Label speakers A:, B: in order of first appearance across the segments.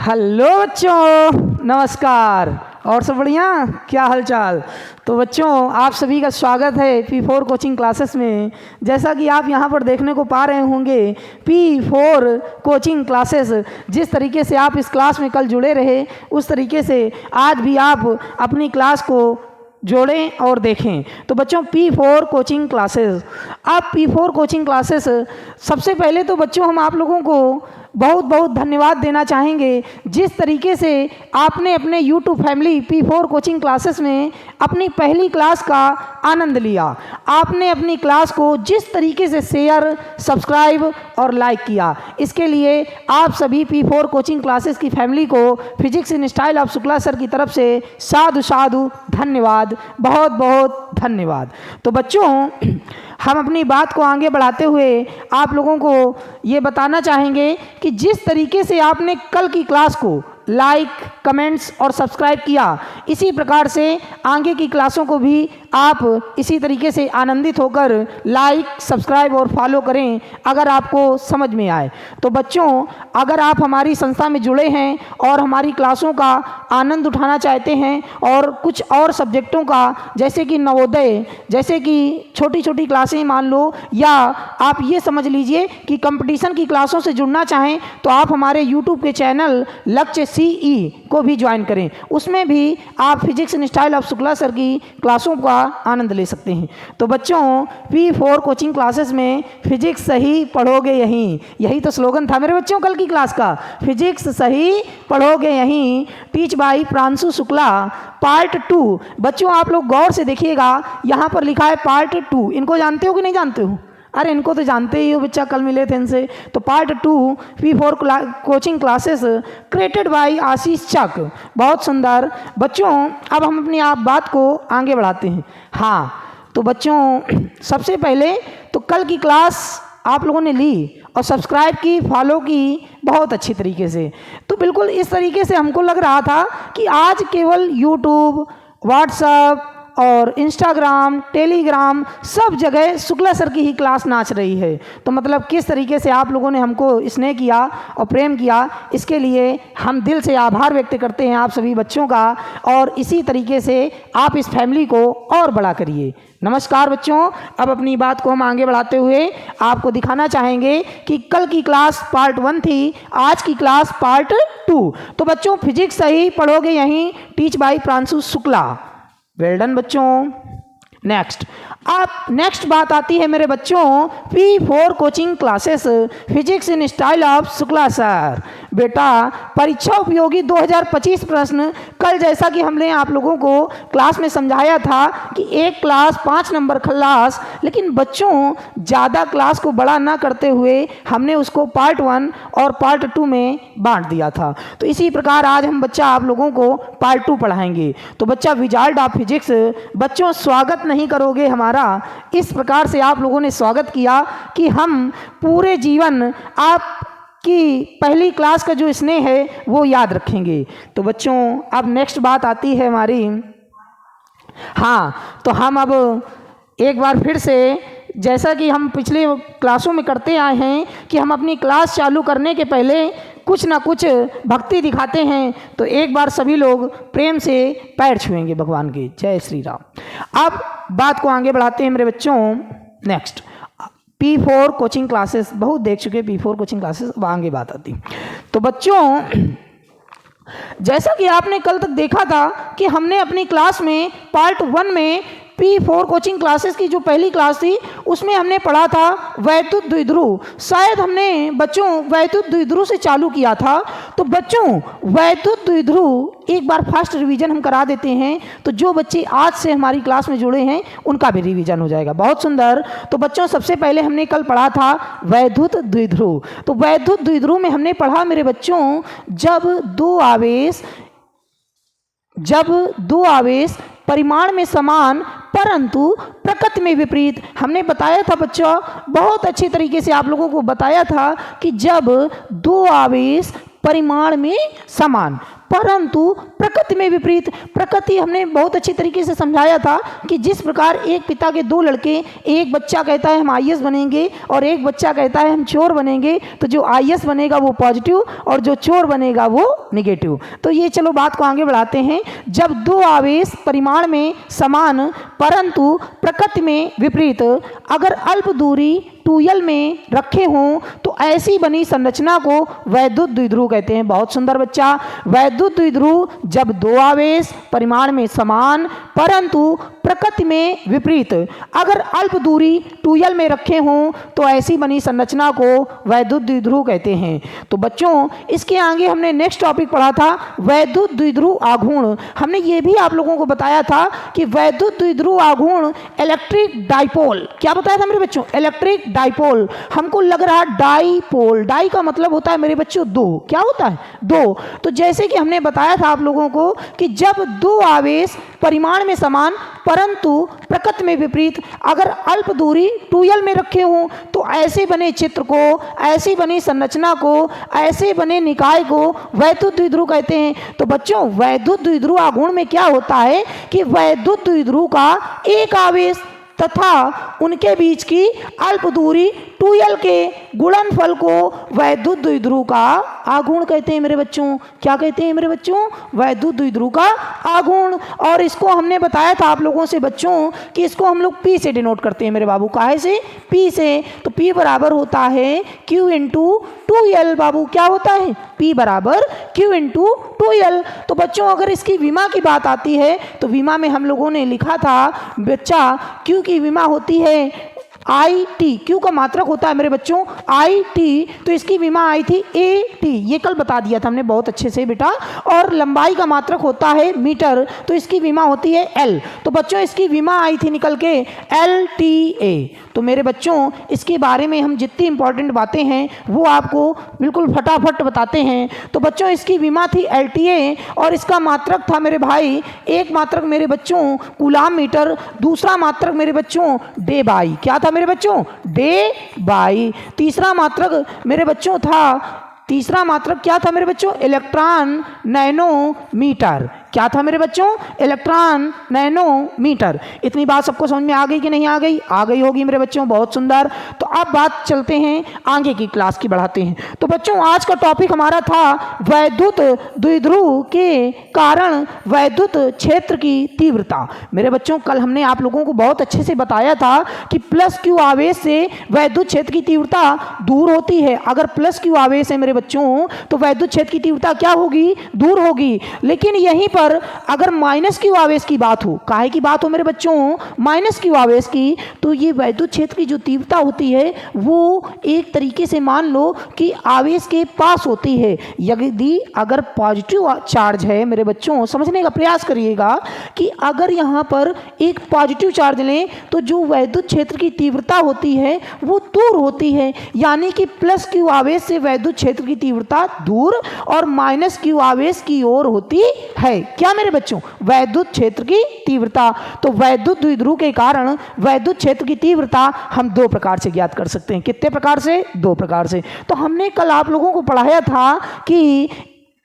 A: Hello बच्चों, नमस्कार। और सब बढ़िया, क्या हालचाल। तो बच्चों, आप सभी का स्वागत है P4 कोचिंग क्लासेस में। जैसा कि आप यहाँ पर देखने को पा रहे होंगे, P4 कोचिंग क्लासेस, जिस तरीके से आप इस क्लास में कल जुड़े रहे, उस तरीके से आज भी आप अपनी क्लास को जोड़ें और देखें। तो बच्चों, P4 कोचिंग क्लासेस, आप P4 कोचिंग क्लासेस, सबसे पहले तो बच्चों हम आप लोगों को बहुत बहुत धन्यवाद देना चाहेंगे। जिस तरीके से आपने अपने YouTube family P4 coaching classes में अपनी पहली क्लास का आनंद लिया, आपने अपनी क्लास को जिस तरीके से शेयर, सब्सक्राइब और लाइक किया, इसके लिए आप सभी P4 कोचिंग क्लासेस की फैमिली को physics in style of Shukla sir की तरफ से साधु साधु धन्यवाद, बहुत बहुत धन्यवाद। तो बच्चों, हम अपनी बात को आगे बढ़ाते हुए आप लोगों को ये बताना चाहेंगे कि जिस तरीके से आपने कल की क्लास को लाइक, कमेंट्स और सब्सक्राइब किया, इसी प्रकार से आगे की क्लासों को भी आप इसी तरीके से आनंदित होकर लाइक, सब्सक्राइब और फॉलो करें, अगर आपको समझ में आए। तो बच्चों, अगर आप हमारी संस्था में जुड़े हैं और हमारी क्लासों का आनंद उठाना चाहते हैं और कुछ और सब्जेक्टों का, जैसे कि नवोदय, जैसे कि छोटी छोटी क्लासें मान लो, या आप ये समझ लीजिए कि कंपटीशन की क्लासों से जुड़ना चाहें, तो आप हमारे यूट्यूब के चैनल लक्ष्य CE को भी ज्वाइन करें। उसमें भी आप physics in style of Shukla sir की क्लासों का आनंद ले सकते हैं। तो बच्चों, P4 कोचिंग क्लासेस में फिजिक्स सही पढ़ोगे यहीं, यही तो स्लोगन था मेरे बच्चों कल की क्लास का, फिजिक्स सही पढ़ोगे यहीं, teach by Pranshu Shukla part 2। बच्चों, आप लोग गौर से देखिएगा, यहाँ पर लिखा है पार्ट 2। इनको जानते हो कि नहीं जानते हो? अरे इनको तो जानते ही हो बच्चा, कल मिले थे इनसे। तो part 2 P4 coaching classes created by Ashish Chak, बहुत सुंदर। बच्चों, अब हम अपनी आप बात को आगे बढ़ाते हैं। हाँ, तो बच्चों, सबसे पहले तो कल की क्लास आप लोगों ने ली और सब्सक्राइब की, फॉलो की बहुत अच्छी तरीके से। तो बिल्कुल इस तरीके से हमको लग रहा था कि आज केवल यूट्यूब, व्हाट्सएप और इंस्टाग्राम, टेलीग्राम, सब जगह शुक्ला सर की ही क्लास नाच रही है। तो मतलब किस तरीके से आप लोगों ने हमको स्नेह किया और प्रेम किया, इसके लिए हम दिल से आभार व्यक्त करते हैं आप सभी बच्चों का। और इसी तरीके से आप इस फैमिली को और बड़ा करिए। नमस्कार बच्चों, अब अपनी बात को हम आगे बढ़ाते हुए आपको दिखाना चाहेंगे कि कल की क्लास पार्ट 1 थी, आज की क्लास पार्ट 2। तो बच्चों, फिजिक्स सही पढ़ोगे यहीं, teach by Pranshu Shukla. Well done बच्चों। नेक्स्ट, अब नेक्स्ट बात आती है मेरे बच्चों, P4 coaching classes physics in style of Shukla sir. बेटा, परीक्षा उपयोगी 2025 प्रश्न, कल जैसा कि हमने आप लोगों को क्लास में समझाया था कि एक क्लास 5 नंबर क्लास, लेकिन बच्चों ज़्यादा क्लास को बड़ा ना करते हुए हमने उसको पार्ट 1 और पार्ट 2 में बांट दिया था। तो इसी प्रकार आज हम बच्चा आप लोगों को पार्ट 2 पढ़ाएंगे। तो बच्चा, विजार्ड ऑफ फिजिक्स, बच्चों स्वागत नहीं करोगे हमारा, इस प्रकार से आप लोगों ने स्वागत किया कि हम पूरे जीवन आपकी पहली क्लास का जो स्नेह है वो याद रखेंगे। तो बच्चों, अब नेक्स्ट बात आती है हमारी। हाँ, तो हम अब एक बार फिर से, जैसा कि हम पिछले क्लासों में करते आए हैं, कि हम अपनी क्लास चालू करने के पहले कुछ ना कुछ भक्ति दिखाते हैं। तो एक बार सभी लोग प्रेम से पैर छुएंगे भगवान के। जय श्री राम। अब बात को आगे बढ़ाते हैं मेरे बच्चों। नेक्स्ट, P4 कोचिंग क्लासेस, बहुत देख चुके P4 कोचिंग क्लासेस, अब आगे बात आती। तो बच्चों, जैसा कि आपने कल तक देखा था कि हमने अपनी क्लास में पार्ट 1 में P4 कोचिंग क्लासेस की जो पहली क्लास थी, उसमें हमने पढ़ा था वैद्युत द्विध्रुव। शायद हमने बच्चों वैद्युत द्विध्रुव से चालू किया था। तो बच्चों, वैद्युत द्विध्रुव एक बार फास्ट रिवीजन हम करा देते हैं, तो जो बच्चे आज से हमारी क्लास में जुड़े हैं उनका भी रिवीजन हो जाएगा। बहुत सुंदर। तो बच्चों, सबसे पहले हमने कल पढ़ा था वैद्युत द्विध्रुव। तो वैद्युत द्विध्रुव में हमने पढ़ा मेरे बच्चों, जब दो आवेश परिमाण में समान परंतु प्रकृति में विपरीत, हमने बताया था बच्चों, बहुत अच्छी तरीके से आप लोगों को बताया था कि जब दो आवेश परिमाण में समान, परंतु प्रकृति में विपरीत। प्रकृति हमने बहुत अच्छी तरीके से समझाया था कि जिस प्रकार एक पिता के दो लड़के, एक बच्चा कहता है हम आईएएस बनेंगे और एक बच्चा कहता है हम चोर बनेंगे, तो जो आईएएस बनेगा वो पॉजिटिव और जो चोर बनेगा वो नेगेटिव। तो ये चलो बात को आगे बढ़ाते हैं। जब दो आवेश परिमाण में समान परंतु प्रकृति में विपरीत अगर अल्प दूरी 2l में रखे हों तो ऐसी बनी संरचना को वैद्युत द्विध्रुव कहते हैं। बहुत सुंदर बच्चा। वैद्युत द्विध्रुव जब दो आवेश परिमाण में समान परंतु प्रकृति में विपरीत अगर अल्प दूरी 2l में रखे हों तो ऐसी बनी संरचना को वैद्युत द्विध्रुव कहते हैं। तो बच्चों इसके आगे हमने नेक्स्ट टॉपिक पढ़ा था वैद्युत द्विध्रुव आघूर्ण। हमने ये भी आप लोगों को बताया था कि वैद्युत द्विध्रुव आघूर्ण इलेक्ट्रिक डाइपोल, क्या बताया था मेरे बच्चों? Electric dipole. हमको लग रहा डाइपोल, डाई का मतलब होता है मेरे बच्चों दो, क्या होता है? दो। तो जैसे कि हमने बताया था आप लोगों को कि जब दो आवेश परिमाण में समान परंतु प्रकृति में विपरीत अगर अल्प दूरी 2l में रखे हों तो ऐसे बने चित्र को, ऐसी बनी संरचना को, ऐसे बने निकाय को वैद्युत द्विध्रुव कहते हैं। तो बच्चों वैद्युत द्विध्रुव आघूर्ण में क्या होता है कि वैद्युत द्विध्रुव का एक आवेश तथा उनके बीच की अल्प दूरी 2l के गुणनफल को वैद्युत द्विध्रुव का आघूर्ण कहते हैं मेरे बच्चों। क्या कहते हैं मेरे बच्चों? वैद्युत द्विध्रुव का आघूर्ण। और इसको हमने बताया था आप लोगों से बच्चों कि इसको हम लोग P से डिनोट करते हैं मेरे बाबू। काहे से? P से। तो P बराबर होता है Q इंटू 2l। बाबू क्या होता है? P बराबर Q इंटू 2l। तो बच्चों अगर इसकी विमा की बात आती है तो विमा में हम लोगों ने लिखा था बच्चा Q की विमा होती है IT। Q का मात्रक होता है मेरे बच्चों IT, तो इसकी विमा आई थी AT। ये कल बता दिया था हमने बहुत अच्छे से बेटा। और लंबाई का मात्रक होता है मीटर, तो इसकी विमा होती है L। तो बच्चों इसकी विमा आई थी निकल के LTA। तो मेरे बच्चों इसके बारे में हम जितनी इंपॉर्टेंट बातें हैं वो आपको बिल्कुल फटाफट बताते हैं। तो बच्चों इसकी विमा थी LTA और इसका मात्रक था मेरे भाई, एक मात्रक मेरे बच्चों कूलाम मीटर, दूसरा मात्रक मेरे बच्चों डे बाई। क्या था मेरे बच्चों? Day by. तीसरा मात्रक मेरे बच्चों था, तीसरा मात्रक क्या था मेरे बच्चों? Electron nanometre. क्या था मेरे बच्चों? Electron nanometre. इतनी बात सबको समझ में आ गई कि नहीं आ गई? आ गई होगी मेरे बच्चों, बहुत सुंदर। तो अब बात चलते हैं आगे की क्लास की बढ़ाते हैं। तो बच्चों आज का टॉपिक हमारा था वैद्युत द्विध्रुव के कारण वैद्युत क्षेत्र की तीव्रता। मेरे बच्चों कल हमने आप लोगों को बहुत अच्छे से बताया था कि प्लस Q आवेश से वैद्युत क्षेत्र की तीव्रता दूर होती है। अगर प्लस Q आवेश है मेरे बच्चों तो वैद्युत क्षेत्र की तीव्रता क्या होगी? दूर होगी। लेकिन यहीं पर अगर माइनस Q आवेश की बात हो, काहे की बात हो मेरे बच्चों? माइनस Q आवेश की, तो ये वैद्युत क्षेत्र की जो तीव्रता होती है वो एक तरीके से मान लो कि आवेश के पास होती है। यदि अगर पॉजिटिव चार्ज है मेरे बच्चों, समझने का प्रयास करिएगा कि अगर यहाँ पर एक पॉजिटिव चार्ज लें तो जो वैद्युत क्षेत्र की तीव्रता होती है वो दूर होती है। यानी कि प्लस Q आवेश से वैद्युत क्षेत्र की तीव्रता दूर और माइनस Q आवेश की ओर होती है। क्या मेरे बच्चों? वैद्युत क्षेत्र की तीव्रता। तो वैद्युत द्विध्रुव के कारण वैद्युत क्षेत्र की तीव्रता हम दो प्रकार से ज्ञात कर सकते हैं। कितने प्रकार से? दो प्रकार से। तो हमने कल आप लोगों को पढ़ाया था कि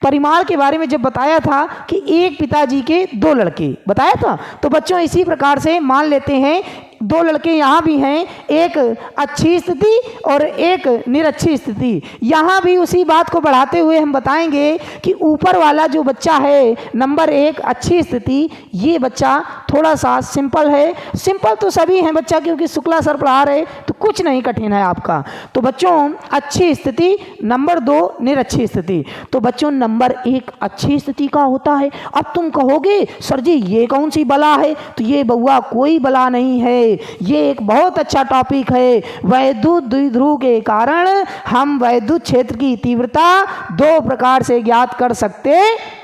A: परिमाण के बारे में जब बताया था कि एक पिताजी के दो लड़के बताया था। तो बच्चों इसी प्रकार से मान लेते हैं दो लड़के यहाँ भी हैं, एक अच्छी स्थिति और एक निरच्छी स्थिति। यहाँ भी उसी बात को बढ़ाते हुए हम बताएंगे कि ऊपर वाला जो बच्चा है नंबर 1 अच्छी स्थिति, ये बच्चा थोड़ा सा सिंपल है। सिंपल तो सभी हैं बच्चा, क्योंकि शुक्ला सर पढ़ा रहे तो कुछ नहीं कठिन है आपका। तो बच्चों अच्छी स्थिति, नंबर 2 निरच्छी स्थिति। तो बच्चों नंबर 1 अच्छी स्थिति का होता है। अब तुम कहोगे सर जी ये कौन सी बला है? तो ये बउआ कोई बला नहीं है, ये एक बहुत अच्छा टॉपिक है। वैद्युत द्विध्रुव के कारण हम वैद्युत क्षेत्र की तीव्रता दो प्रकार से ज्ञात कर सकते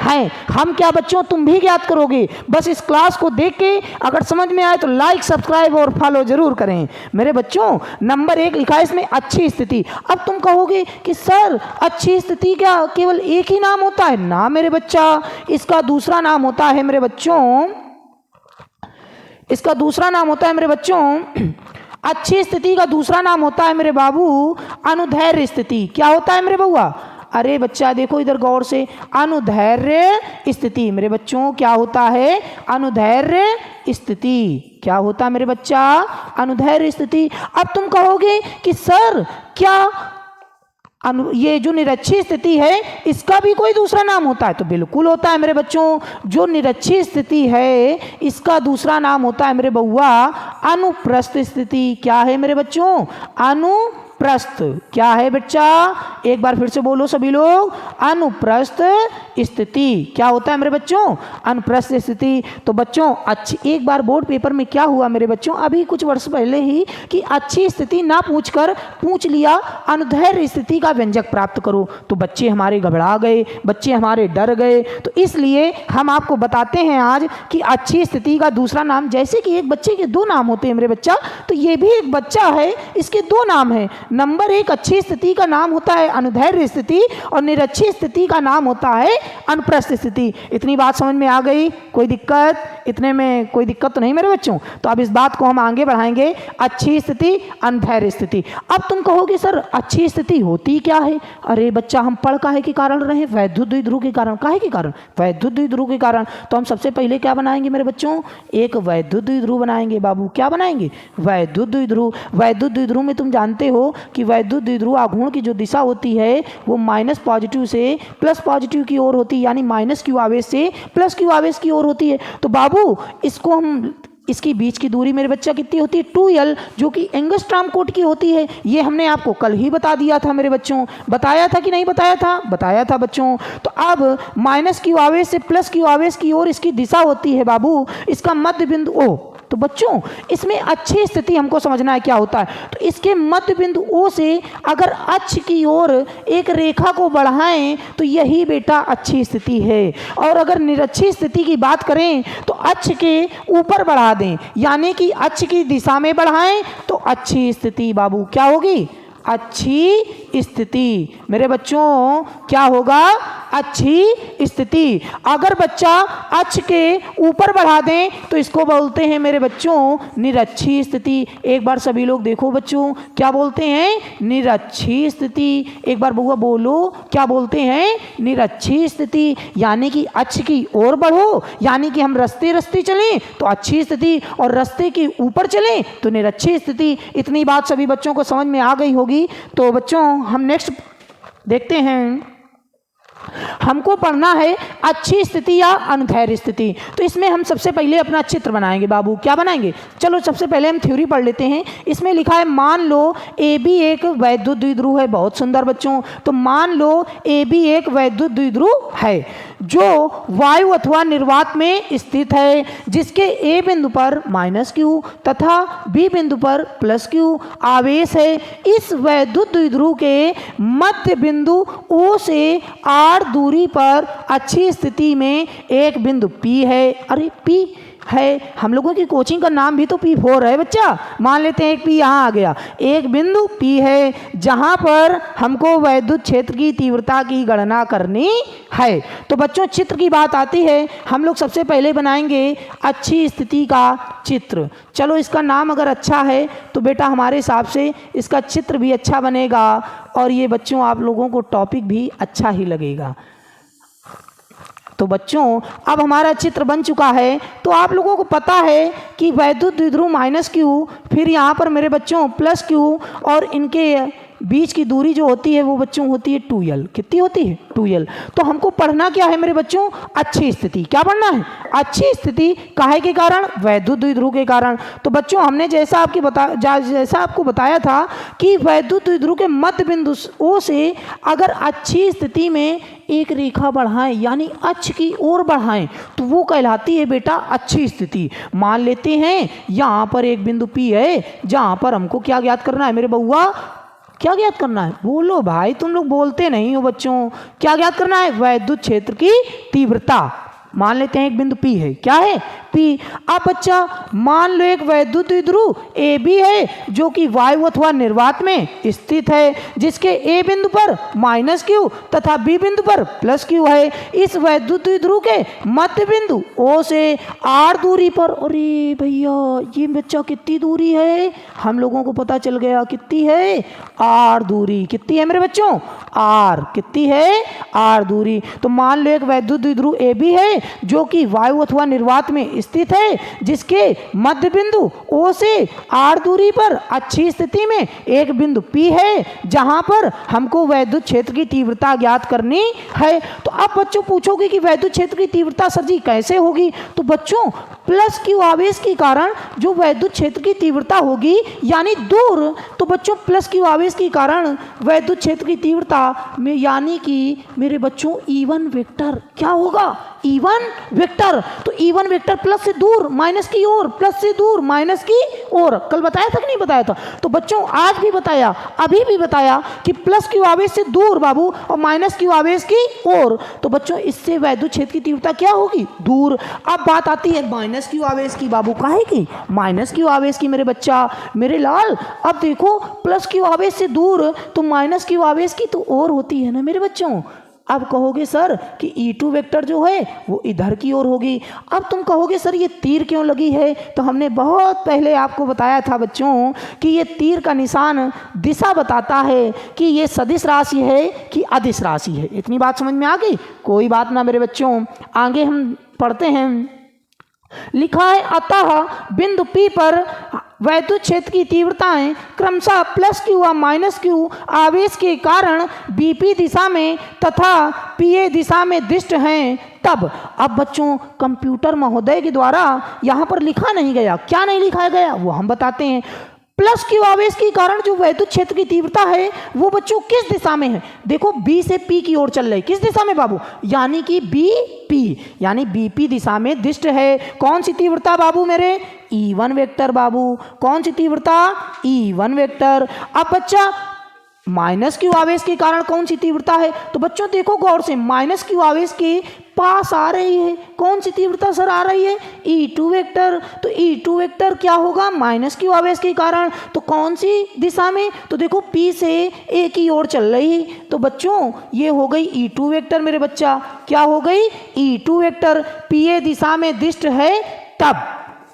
A: हैं। हम क्या बच्चों, तुम भी ज्ञात करोगे। बस इस क्लास को देख के अगर समझ में आए तो लाइक, सब्सक्राइब और फॉलो जरूर करें मेरे बच्चों। नंबर 1 लिखा है इसमें अच्छी स्थिति। अब तुम कहोगे कि सर अच्छी स्थिति क्या केवल एक ही नाम होता है? ना मेरे बच्चा, इसका दूसरा नाम होता है मेरे बच्चों, इसका दूसरा नाम होता है मेरे बच्चों, अच्छी स्थिति का दूसरा नाम होता है मेरे बाबू अनुदैर्घ्य स्थिति। क्या होता है मेरे बउआ? अरे बच्चा देखो इधर गौर से, अनुदैर्घ्य स्थिति। मेरे बच्चों क्या होता है? अनुदैर्घ्य स्थिति। क्या होता है मेरे बच्चा? अनुदैर्घ्य स्थिति। अब तुम कहोगे कि सर क्या ये जो निरक्षीय स्थिति है इसका भी कोई दूसरा नाम होता है? तो बिल्कुल होता है मेरे बच्चों। जो निरक्षीय स्थिति है इसका दूसरा नाम होता है मेरे बउआ अनुप्रस्थ स्थिति। क्या है मेरे बच्चों? अनुप्रस्थ। क्या है बच्चा? एक बार फिर से बोलो सभी लोग, अनुप्रस्थ स्थिति। क्या होता है मेरे बच्चों? अनुप्रस्थ स्थिति। तो बच्चों अच्छी, एक बार बोर्ड पेपर में क्या हुआ मेरे बच्चों, अभी कुछ वर्ष पहले ही, कि अच्छी स्थिति ना पूछकर पूछ लिया अनुदैर्घ्य स्थिति का व्यंजक प्राप्त करो। तो बच्चे हमारे घबरा गए, बच्चे हमारे डर गए। तो इसलिए हम आपको बताते हैं आज कि अच्छी स्थिति का दूसरा नाम, जैसे कि एक बच्चे के दो नाम होते हैं मेरे बच्चा, तो ये भी एक बच्चा है, इसके दो नाम है। नंबर एक, अच्छी स्थिति का नाम होता है अनुदैर्घ्य स्थिति और निरक्षीय स्थिति का नाम होता है अनुप्रस्थ स्थिति। इतनी बात समझ में आ गई? कोई दिक्कत? इतने में कोई दिक्कत तो नहीं मेरे बच्चों? तो अब इस बात को हम आगे बढ़ाएंगे। अच्छी स्थिति, अनुदैर्घ्य स्थिति। अब तुम कहोगे सर अच्छी स्थिति होती क्या है? अरे बच्चा हम पढ़ काहे के कारण रहे? वैद्युत द्विध्रुव के कारण। काहे के कारण? वैद्युत द्विध्रुव के कारण। तो हम सबसे पहले क्या बनाएंगे मेरे बच्चों? एक वैद्युत द्विध्रुव बनाएंगे बाबू। क्या बनाएंगे? वैद्युत द्विध्रुव। वैद्युत द्विध्रुव में तुम जानते हो कि वैद्युत द्विध्रुव आघूर्ण की जो दिशा होती है वो माइनस पॉजिटिव से प्लस पॉजिटिव की ओर होती है, यानी माइनस क्यू आवेश से प्लस क्यू आवेश की ओर होती है। तो बाबू इसको हम, इसकी बीच की दूरी मेरे बच्चा कितनी होती है? 2l, जो कि एंगस्ट्रॉम कोट की होती है। ये हमने आपको कल ही बता दिया था मेरे बच्चों। बताया था कि नहीं बताया था? बताया था बच्चों। तो अब माइनस क्यू आवेश से प्लस क्यू आवेश की ओर इसकी दिशा होती है बाबू, इसका मध्य बिंदु O। तो बच्चों इसमें अच्छी स्थिति हमको समझना है क्या होता है। तो इसके मध्य बिंदु O से अगर अक्ष की ओर एक रेखा को बढ़ाएं तो यही बेटा अच्छी स्थिति है। और अगर निरक्षीय स्थिति की बात करें तो अक्ष के ऊपर बढ़ा दें, यानी कि अक्ष की दिशा में बढ़ाएं तो अच्छी स्थिति बाबू क्या होगी? अच्छी स्थिति। मेरे बच्चों क्या होगा? अच्छी स्थिति। अगर बच्चा अक्ष के ऊपर बढ़ा दें तो इसको बोलते हैं मेरे बच्चों निरक्षीय स्थिति। एक बार सभी लोग देखो बच्चों, क्या बोलते हैं? निरक्षीय स्थिति। एक बार बउआ बोलो, क्या बोलते हैं? निरक्षीय स्थिति। यानी कि अक्ष की ओर बढ़ो, यानी कि हम रास्ते रास्ते चलें तो अच्छी स्थिति, और रास्ते के ऊपर चलें तो निरक्षीय स्थिति। इतनी बात सभी बच्चों को समझ में आ गई होगी। तो बच्चों हम नेक्स्ट देखते हैं। हमको पढ़ना है अच्छी स्थिति या अनुदैर्घ्य स्थिति। तो इसमें हम सबसे पहले अपना चित्र बनाएंगे बाबू। क्या बनाएंगे? चलो सबसे पहले हम थ्योरी पढ़ लेते हैं। इसमें लिखा है मान लो AB एक वैद्युत द्विध्रुव है। बहुत सुंदर बच्चों। तो मान लो AB एक वैद्युत द्विध्रुव है जो वायु अथवा निर्वात में स्थित है, जिसके A बिंदु पर -Q तथा B बिंदु पर +Q आवेश है। इस वैद्युत द्विध्रुव के मध्य बिंदु O से r दूरी पर अच्छी स्थिति में एक बिंदु P है। अरे P है, हम लोगों की कोचिंग का नाम भी तो P4 है बच्चा। मान लेते हैं एक P यहाँ आ गया। एक बिंदु P है जहाँ पर हमको वैद्युत क्षेत्र की तीव्रता की गणना करनी है। तो बच्चों चित्र की बात आती है, हम लोग सबसे पहले बनाएंगे अच्छी स्थिति का चित्र। चलो इसका नाम अगर अच्छा है तो बेटा हमारे हिसाब से इसका चित्र भी अच्छा बनेगा, और ये बच्चों आप लोगों को टॉपिक भी अच्छा ही लगेगा। तो बच्चों अब हमारा चित्र बन चुका है। तो आप लोगों को पता है कि वैद्युत द्विध्रुव -Q, फिर यहाँ पर मेरे बच्चों +Q, और इनके बीच की दूरी जो होती है वो बच्चों होती है 2l। कितनी होती है? 2l। तो हमको पढ़ना क्या है मेरे बच्चों? अच्छी स्थिति। क्या पढ़ना है? अच्छी स्थिति। काहे के कारण? वैद्युत द्विध्रुव के कारण। तो बच्चों हमने जैसा आपको बताया था कि वैद्युत द्विध्रुव के मध्य बिंदु O से अगर अच्छी स्थिति में एक रेखा बढ़ाएं, यानी अक्ष की ओर बढ़ाएं, तो वो कहलाती है बेटा अच्छी स्थिति। मान लेते हैं यहाँ पर एक बिंदु P है जहाँ पर हमको क्या ज्ञात करना है मेरे बउआ? क्या ज्ञात करना है? बोलो भाई, तुम लोग बोलते नहीं हो बच्चों। क्या ज्ञात करना है? वैद्युत क्षेत्र की तीव्रता। मान लेते हैं एक बिंदु P है, क्या है P। अब बच्चा मान लो एक वैद्युत द्विध्रुव AB है जो कि वायु अथवा निर्वात में स्थित है, जिसके A बिंदु पर -Q तथा B बिंदु पर +Q है। इस वैद्युत द्विध्रुव के मध्य बिंदु O से R दूरी पर, अरे भैया ये बच्चा कितनी दूरी है, हम लोगों को पता चल गया कितनी है, R दूरी। कितनी है मेरे बच्चों, R कितनी है, R दूरी। तो मान लो एक वैद्युत द्विध्रुव AB है जो कि वायु अथवा निर्वात में स्थित है, जिसके मध्य बिंदु O से R दूरी पर अच्छी स्थिति में एक बिंदु P है, जहां पर हमको वैद्युत क्षेत्र की तीव्रता ज्ञात करनी है। तो अब बच्चों पूछोगे कि वैद्युत क्षेत्र की तीव्रता सर जी कैसे होगी, तो बच्चों +Q आवेश के कारण जो वैद्युत क्षेत्र की तीव्रता होगी यानी दूर, तो बच्चों +Q आवेश के कारण वैद्युत क्षेत्र की तीव्रता में यानी कि मेरे बच्चों E1 वेक्टर क्या होगा, E1 वेक्टर। तो E1 वेक्टर प्लस से दूर माइनस की ओर, प्लस से दूर माइनस की ओर। कल बताया था कि नहीं बताया था, तो बच्चों आज भी बताया, अभी भी बताया कि +Q आवेश से दूर बाबू और -Q आवेश की ओर। तो बच्चों इससे वैद्युत क्षेत्र की तीव्रता क्या होगी, दूर। अब बात आती है -Q आवेश की बाबू, काहे की -Q आवेश की मेरे बच्चा, मेरे लाल। अब देखो +Q आवेश से दूर तो -Q आवेश की तो ओर होती है ना मेरे बच्चों। अब कहोगे सर कि E2 वेक्टर जो है वो इधर की ओर होगी। अब तुम कहोगे सर ये तीर क्यों लगी है, तो हमने बहुत पहले आपको बताया था बच्चों कि ये तीर का निशान दिशा बताता है कि ये सदिश राशि है कि अदिश राशि है। इतनी बात समझ में आ गई, कोई बात ना मेरे बच्चों। आगे हम पढ़ते हैं, लिखा है अतः बिंदु P पर वैद्युत क्षेत्र की तीव्रताएं क्रमशः +Q व -Q आवेश के कारण BP दिशा में तथा PA दिशा में दिष्ट हैं। तब अब बच्चों कंप्यूटर महोदय के द्वारा यहाँ पर लिखा नहीं गया, क्या नहीं लिखा गया वो हम बताते हैं। +Q आवेश के कारण जो वैद्युत क्षेत्र की तीव्रता है वो बच्चों किस दिशा में है, देखो B से P की ओर चल रही, किस दिशा में बाबू, यानी कि BP, यानी BP दिशा में दिष्ट है। कौन सी तीव्रता बाबू मेरे, E1 वेक्टर बाबू। कौन सी तीव्रता, E1 वेक्टर। अब बच्चा -Q आवेश के कारण कौन सी तीव्रता है, तो बच्चों देखो गौर से, -Q आवेश के पास आ रही है कौन सी तीव्रता सर आ रही है, E2 वेक्टर। तो E2 वेक्टर क्या होगा, -Q आवेश के कारण, तो कौन सी दिशा में, तो देखो P से A की ओर चल रही। तो बच्चों ये हो गई E2 वेक्टर मेरे बच्चा, क्या हो गई, E2 वेक्टर। PA दिशा में दिष्ट है तब।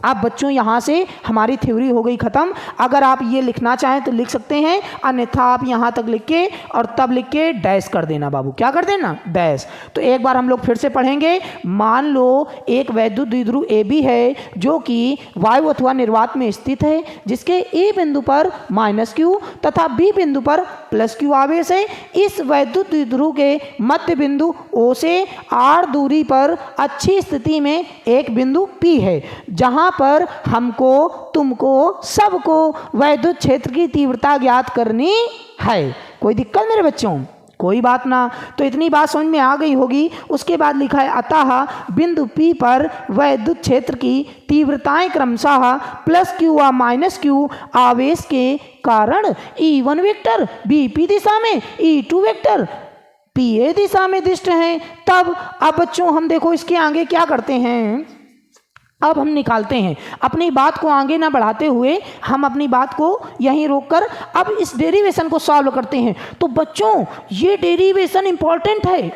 A: अब बच्चों यहाँ से हमारी थ्योरी हो गई ख़त्म। अगर आप ये लिखना चाहें तो लिख सकते हैं, अन्यथा आप यहाँ तक लिख के और तब लिख के डैश कर देना बाबू, क्या कर देना, डैश। तो एक बार हम लोग फिर से पढ़ेंगे। मान लो एक वैद्युत द्विध्रुव AB है जो कि वायु अथवा निर्वात में स्थित है, जिसके A बिंदु पर -Q तथा B बिंदु पर +Q आवेश है। इस वैद्युत द्विध्रुव के मध्य बिंदु O से R दूरी पर अच्छी स्थिति में एक बिंदु P है, जहाँ पर हमको तुमको सबको वैद्युत क्षेत्र की तीव्रता ज्ञात करनी है। कोई दिक्कत मेरे बच्चों, कोई बात ना। तो इतनी बात समझ में आ गई होगी। उसके बाद लिखा है अतः बिंदु P पर वैद्युत क्षेत्र की तीव्रताएं क्रमशः +Q व -Q आवेश के कारण E1 वेक्टर BP दिशा में, E2 वेक्टर PA दिशा में दिष्ट हैं। तब अब बच्चों हम देखो इसके आगे क्या करते हैं, अब हम निकालते हैं अपनी बात को आगे ना बढ़ाते हुए, हम अपनी बात को यहीं रोककर अब इस डेरिवेशन को सॉल्व करते हैं। तो बच्चों ये डेरिवेशन इंपॉर्टेंट है,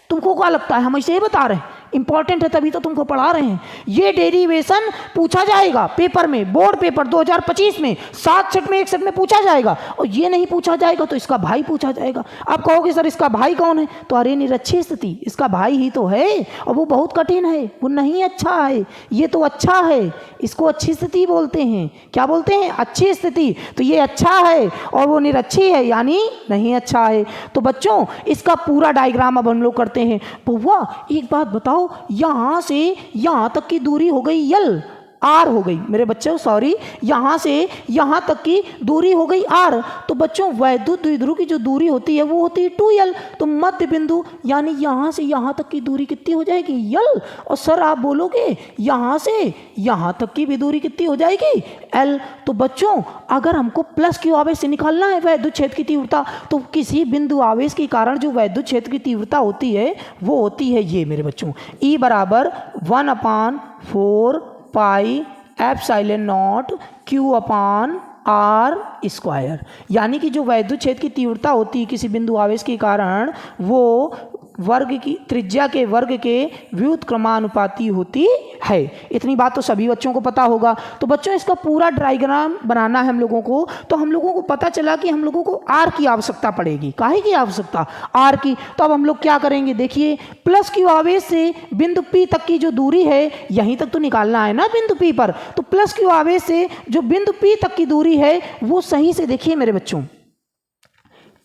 A: तुमको क्या लगता है, हम इसे ही बता रहे हैं इंपॉर्टेंट है तभी तो तुमको पढ़ा रहे हैं। ये डेरिवेशन पूछा जाएगा पेपर में, बोर्ड पेपर 2025 में 7 सेट में 1 सेट में पूछा जाएगा। और ये नहीं पूछा जाएगा तो इसका भाई पूछा जाएगा। आप कहोगे सर इसका भाई कौन है, तो अरे निरक्षी स्थिति इसका भाई ही तो है, और वो बहुत कठिन है, वो नहीं अच्छा है, ये तो अच्छा है, इसको अच्छी स्थिति बोलते हैं। क्या बोलते हैं, अच्छी स्थिति। तो ये अच्छा है और वो निरक्षी है यानी नहीं अच्छा है। तो बच्चों इसका पूरा डायग्राम अब हम लोग करते हैं। बुआ एक बात बताओ, यहाँ से यहाँ तक की दूरी हो गई L, आर हो गई मेरे बच्चों, सॉरी, यहाँ से यहाँ तक की दूरी हो गई आर। तो बच्चों वैद्युत द्विध्रुव की जो दूरी होती है वो होती है 2l। तो मध्य बिंदु यानी यहाँ से यहाँ तक की दूरी कितनी हो जाएगी, l। और सर आप बोलोगे यहाँ से यहाँ तक की भी दूरी कितनी हो जाएगी, l। तो बच्चों अगर हमको प्लस क्यू आवेश से निकालना है वैद्युत क्षेत्र की तीव्रता, तो किसी बिंदु आवेश के कारण जो वैद्युत क्षेत्र की तीव्रता होती है वो होती है ये मेरे बच्चों, E बराबर 1/4 pi epsilon not Q upon R square. यानी कि जो वैद्युत क्षेत्र की तीव्रता होती है किसी बिंदु आवेश के कारण वो वर्ग की त्रिज्या के वर्ग के व्युत्क्रमानुपाती होती है। इतनी बात तो सभी बच्चों को पता होगा। तो बच्चों इसका पूरा डायग्राम बनाना है हम लोगों को। तो हम लोगों को पता चला कि हम लोगों को आर की आवश्यकता पड़ेगी। काहे की आवश्यकता, आर की। तो अब हम लोग क्या करेंगे, देखिए प्लस क्यू आवेश से बिंदु पी तक की जो दूरी है यहीं तक तो निकालना है ना बिंदु पी पर। तो प्लस क्यू आवेश से जो बिंदु पी तक की दूरी है वो सही से देखिए मेरे बच्चों,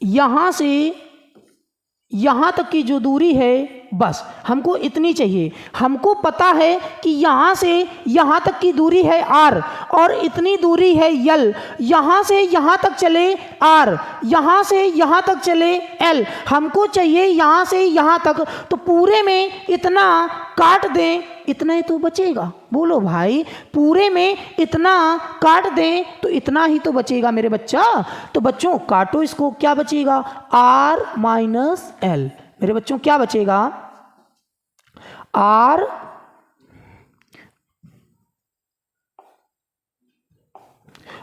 A: यहां से यहां तक की जो दूरी है बस हमको इतनी चाहिए। हमको पता है कि यहाँ से यहाँ तक की दूरी है r और इतनी दूरी है l। यहाँ से यहाँ तक चले r, यहाँ से यहाँ तक चले l। हमको चाहिए यहाँ से यहाँ तक, तो पूरे में इतना काट दें, इतना ही तो बचेगा। बोलो भाई, पूरे में इतना काट दें तो इतना ही तो बचेगा मेरे बच्चा। तो बच्चों काटो इसको, क्या बचेगा, r माइनस l। मेरे बच्चों क्या बचेगा, आर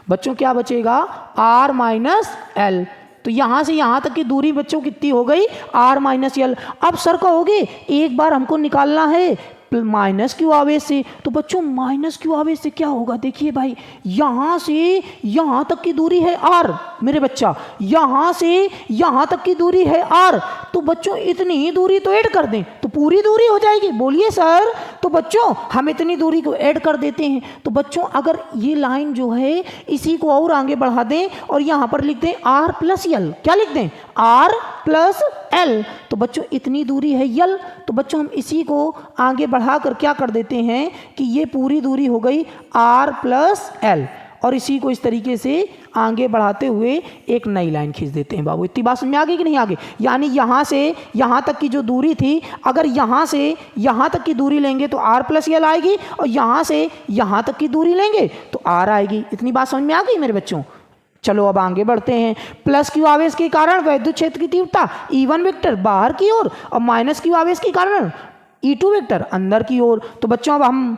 A: बच्चों क्या बचेगा, आर माइनस एल। तो यहां से यहां तक की दूरी बच्चों कितनी हो गई, आर माइनस एल। अब सर कहोगे एक बार हमको निकालना है माइनस क्यू आवेश से। तो बच्चों माइनस क्यू आवेश से क्या होगा, देखिए भाई यहां से यहां तक की दूरी है आर मेरे बच्चा, यहां से यहां तक की दूरी है आर। तो बच्चों इतनी ही दूरी तो ऐड कर दें तो पूरी दूरी हो जाएगी। बोलिए सर। तो बच्चों हम इतनी दूरी को ऐड कर देते हैं। तो बच्चों अगर ये लाइन जो है इसी को और आगे बढ़ा दें और यहां पर लिख दें आर प्लस एल। क्या लिख दें, आर प्लस एल। तो बच्चों इतनी दूरी है यल। तो बच्चों हम इसी को आगे बढ़ाकर क्या कर देते हैं कि ये पूरी दूरी हो गई आर प्लस एल, और इसी को इस तरीके से आगे बढ़ाते हुए एक नई लाइन खींच देते हैं। बाबू इतनी बात समझ में आ गई कि नहीं आगे। यानी यहाँ से यहाँ तक की जो दूरी थी, अगर यहाँ से यहाँ तक की दूरी लेंगे तो आर प्लस एल आएगी, और यहाँ से यहाँ तक की दूरी लेंगे तो आर आएगी। इतनी बात समझ में आ गई मेरे बच्चों। चलो अब आगे बढ़ते हैं। प्लस क्यू आवेश के कारण वैद्युत क्षेत्र की तीव्रता E1 वेक्टर बाहर की ओर और माइनस क्यू आवेश के कारण E2 वेक्टर अंदर की ओर। तो बच्चों अब हम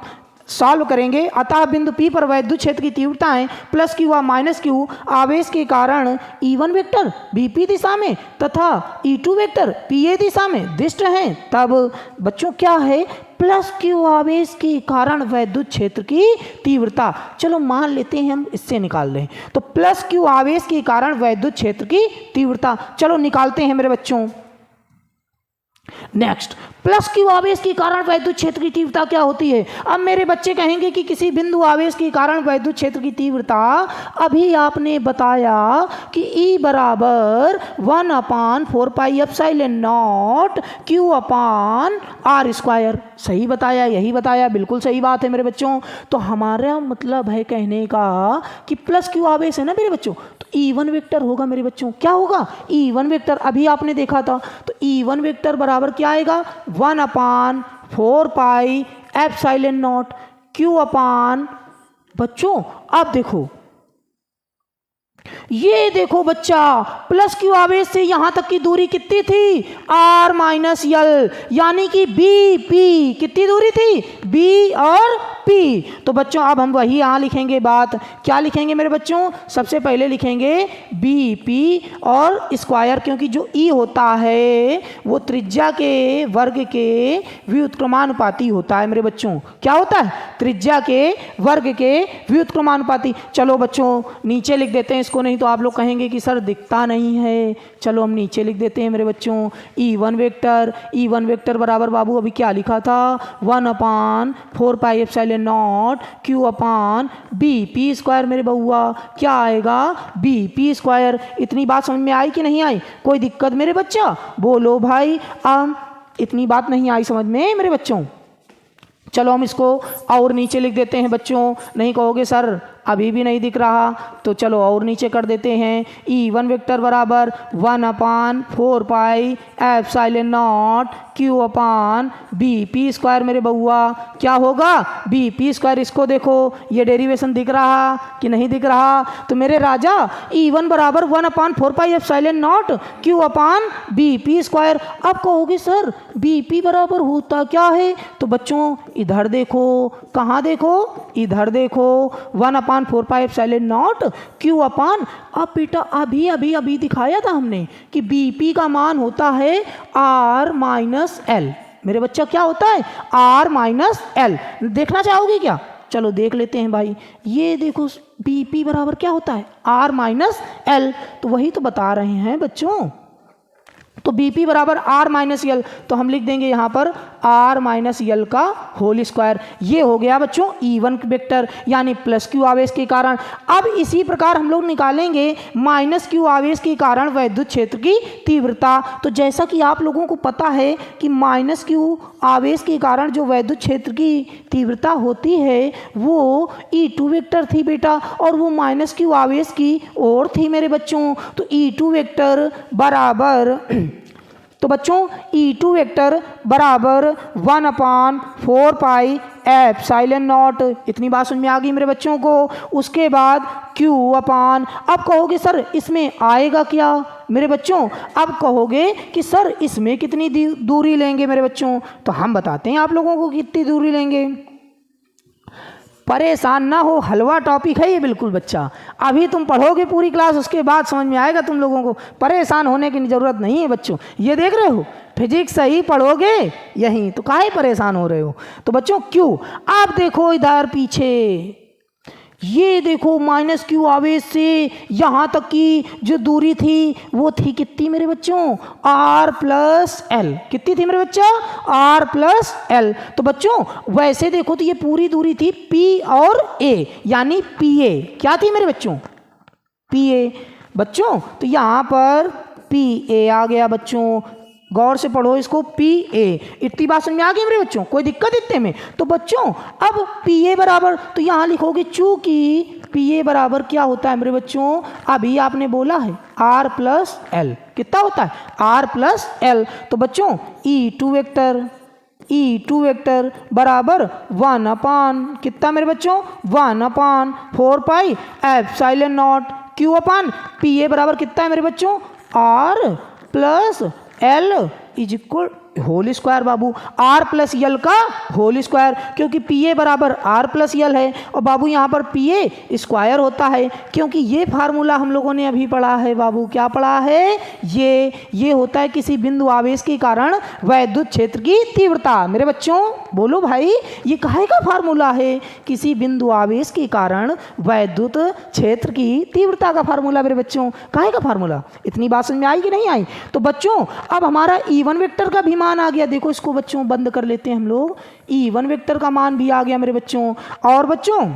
A: सॉल्व करेंगे। अतः बिंदु P पर वैद्युत क्षेत्र की तीव्रताएं प्लस क्यू व माइनस क्यू आवेश के कारण E1 वेक्टर BP दिशा में तथा E2 वेक्टर PA दिशा में दिष्ट हैं। तब बच्चों क्या है, प्लस क्यू आवेश के कारण वैद्युत क्षेत्र की तीव्रता। चलो मान लेते हैं हम इससे निकाल लें। तो प्लस क्यू आवेश के कारण वैद्युत क्षेत्र की तीव्रता, चलो निकालते हैं मेरे बच्चों। नेक्स्ट, प्लस क्यू आवेश के कारण वैद्युत क्षेत्र की तीव्रता क्या होती है। अब मेरे बच्चे कहेंगे कि किसी बिंदु आवेश के कारण वैद्युत क्षेत्र की तीव्रता, अभी आपने बताया कि E बराबर 1/4 pi epsilon not Q upon R square. सही बताया, यही बताया, बिल्कुल सही बात है मेरे बच्चों। तो हमारा मतलब है कहने का कि प्लस क्यू आवेश है ना मेरे बच्चों, तो E1 वेक्टर होगा मेरे बच्चों। क्या होगा, E1 वेक्टर। अभी आपने देखा था। तो E1 वेक्टर बराबर क्या आएगा, 1/4 पाई एप्सिलॉन नॉट Q अपान। बच्चों अब देखो, ये देखो बच्चा, प्लस क्यू आवेश से यहां तक की दूरी कितनी थी, आर माइनस एल, यानी कि बी पी। कितनी दूरी थी, बी और पी। तो बच्चों अब हम वही यहां लिखेंगे बात। क्या लिखेंगे मेरे बच्चों, सबसे पहले लिखेंगे बी पी और स्क्वायर, क्योंकि जो ई होता है वो त्रिज्या के वर्ग के व्युत्क्रमानुपाती होता है मेरे बच्चों। क्या होता है, त्रिज्या के वर्ग के व्युत्क्रमानुपाती। चलो बच्चों नीचे लिख देते हैं इसको, नहीं तो आप लोग कहेंगे कि सर दिखता नहीं है। चलो हम नीचे लिख देते हैं मेरे बच्चों, E1 वेक्टर बराबर बाबू अभी क्या लिखा था, 1/4 pi epsilon not Q upon B P square. मेरे बउआ क्या आएगा, बी पी स्क्वायर। इतनी बात समझ में आई कि नहीं आई, कोई दिक्कत मेरे बच्चा, बोलो भाई। इतनी बात नहीं आई समझ में मेरे बच्चों। चलो हम इसको और नीचे लिख देते हैं बच्चों। नहीं कहोगे सर अभी भी नहीं दिख रहा, तो चलो और नीचे कर देते हैं। E1 वेक्टर बराबर 1/4 pi epsilon not Q upon B P square. मेरे बउआ क्या होगा? B P square. इसको देखो, ये डेरिवेशन दिख रहा कि नहीं दिख रहा? तो मेरे राजा E1 बराबर 1/4 pi epsilon not Q upon B P square. अब कहोगे सर बी पी बराबर होता क्या है? तो बच्चों इधर देखो, कहाँ देखो? इधर देखो, 1/4 पाई एप्सिलॉन नॉट Q अपान। अब बेटा अभी दिखाया था हमने कि बीपी का मान होता है R माइनस एल। मेरे बच्चा क्या होता है? R minus L. देखना चाहोगे क्या? चलो देख लेते हैं भाई। ये देखो बीपी बराबर क्या होता है? R minus L. तो वही तो बता रहे हैं बच्चों। तो बीपी बराबर R माइनस एल, तो हम लिख देंगे यहाँ पर R माइनस एल का होल स्क्वायर। ये हो गया बच्चों E1 वेक्टर, यानी प्लस क्यू आवेश के कारण। अब इसी प्रकार हम लोग निकालेंगे माइनस क्यू आवेश के कारण वैद्युत क्षेत्र की तीव्रता। तो जैसा कि आप लोगों को पता है कि माइनस क्यू आवेश के कारण जो वैद्युत क्षेत्र की तीव्रता होती है वो E2 वेक्टर थी बेटा, और वो माइनस क्यू आवेश की ओर थी मेरे बच्चों। तो E2 वेक्टर बराबर, तो बच्चों E2 वेक्टर बराबर 1/4 पाई एप्सिलॉन नॉट। इतनी बात समझ में आ गई मेरे बच्चों को? उसके बाद Q अपान। अब कहोगे सर इसमें आएगा क्या मेरे बच्चों? अब कहोगे कि सर इसमें कितनी दूरी लेंगे मेरे बच्चों? तो हम बताते हैं आप लोगों को कितनी दूरी लेंगे। परेशान ना हो, हलवा टॉपिक है ये बिल्कुल बच्चा। अभी तुम पढ़ोगे पूरी क्लास, उसके बाद समझ में आएगा तुम लोगों को। परेशान होने की ज़रूरत नहीं है बच्चों। ये देख रहे हो फिजिक्स सही पढ़ोगे यहीं, तो काहे परेशान हो रहे हो? तो बच्चों क्यों, आप देखो इधर पीछे, ये देखो माइनस क्यू आवेश से यहाँ तक की जो दूरी थी वो थी कितनी मेरे बच्चों? R plus L. कितनी थी मेरे बच्चा? R plus L. तो बच्चों वैसे देखो तो ये पूरी दूरी थी P और A, यानी PA। क्या थी मेरे बच्चों? PA। बच्चों तो यहाँ पर PA आ गया बच्चों, गौर से पढ़ो इसको, PA। इतनी बात समझ में आ गई मेरे बच्चों? कोई दिक्कत इतने में? तो बच्चों अब PA बराबर, तो यहाँ लिखोगे चूंकि PA बराबर क्या होता है मेरे बच्चों? अभी आपने बोला है R प्लस एल। कितना होता है? R plus L. तो बच्चों E2 वेक्टर बराबर 1/, कितना मेरे बच्चों? 1/4 pi epsilon not Q upon PA बराबर कितना है मेरे बच्चों? R plus L is equal whole square. बाबू R प्लस एल का होल स्क्वायर, क्योंकि PA बराबर R प्लस एल है, और बाबू यहाँ पर PA स्क्वायर होता है, क्योंकि ये फार्मूला हम लोगों ने अभी पढ़ा है बाबू। क्या पढ़ा है? ये होता है किसी बिंदु आवेश के कारण वैद्युत क्षेत्र की तीव्रता। मेरे बच्चों बोलो भाई, ये काहे का फार्मूला है? किसी बिंदु आवेश के कारण वैद्युत क्षेत्र की तीव्रता का फार्मूला मेरे बच्चों। काहे का फार्मूला? इतनी बात समझ में आई कि नहीं आई? तो बच्चों अब हमारा E1 वेक्टर का भी मान आ गया। देखो इसको बच्चों बंद कर लेते हैं हम लोग। E1 वेक्टर का मान भी आ गया मेरे बच्चों। और बच्चों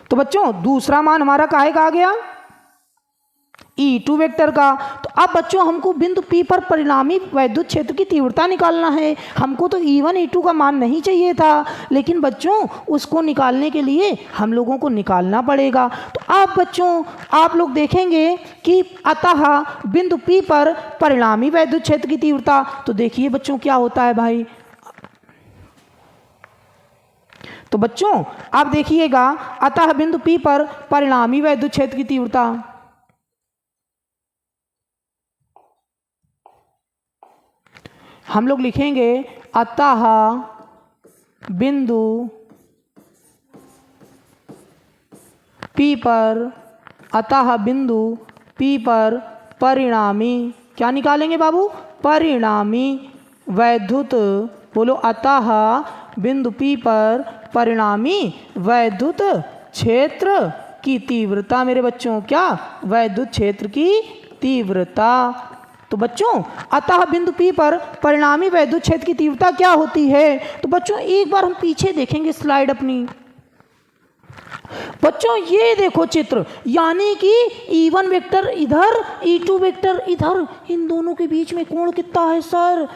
A: तो बच्चों दूसरा मान हमारा काहे का आ गया? E2 वेक्टर का। तो अब बच्चों हमको बिंदु P पर परिणामी वैद्युत क्षेत्र की तीव्रता निकालना है। हमको तो E1 E2 का मान नहीं चाहिए था, लेकिन बच्चों उसको निकालने के लिए हम लोगों को निकालना पड़ेगा। तो अब बच्चों आप लोग देखेंगे कि अतः बिंदु P पर परिणामी वैद्युत क्षेत्र की तीव्रता, तो देखिए बच्चों क्या होता है भाई। तो बच्चों आप देखिएगा, अतः बिंदु P पर परिणामी वैद्युत क्षेत्र की तीव्रता, हम लोग लिखेंगे अतः बिंदु P पर परिणामी, क्या निकालेंगे बाबू? परिणामी वैद्युत, बोलो अतः बिंदु P पर परिणामी वैद्युत क्षेत्र की तीव्रता मेरे बच्चों। क्या? वैद्युत क्षेत्र की तीव्रता। तो बच्चों अतः बिंदु P पर परिणामी वैद्युत क्षेत्र की तीव्रता क्या होती है? तो बच्चों एक बार हम पीछे देखेंगे स्लाइड अपनी। बच्चों ये देखो चित्र, यानी कि E1 वेक्टर इधर, E2 वेक्टर इधर, इन दोनों के बीच में कोण कितना है सर?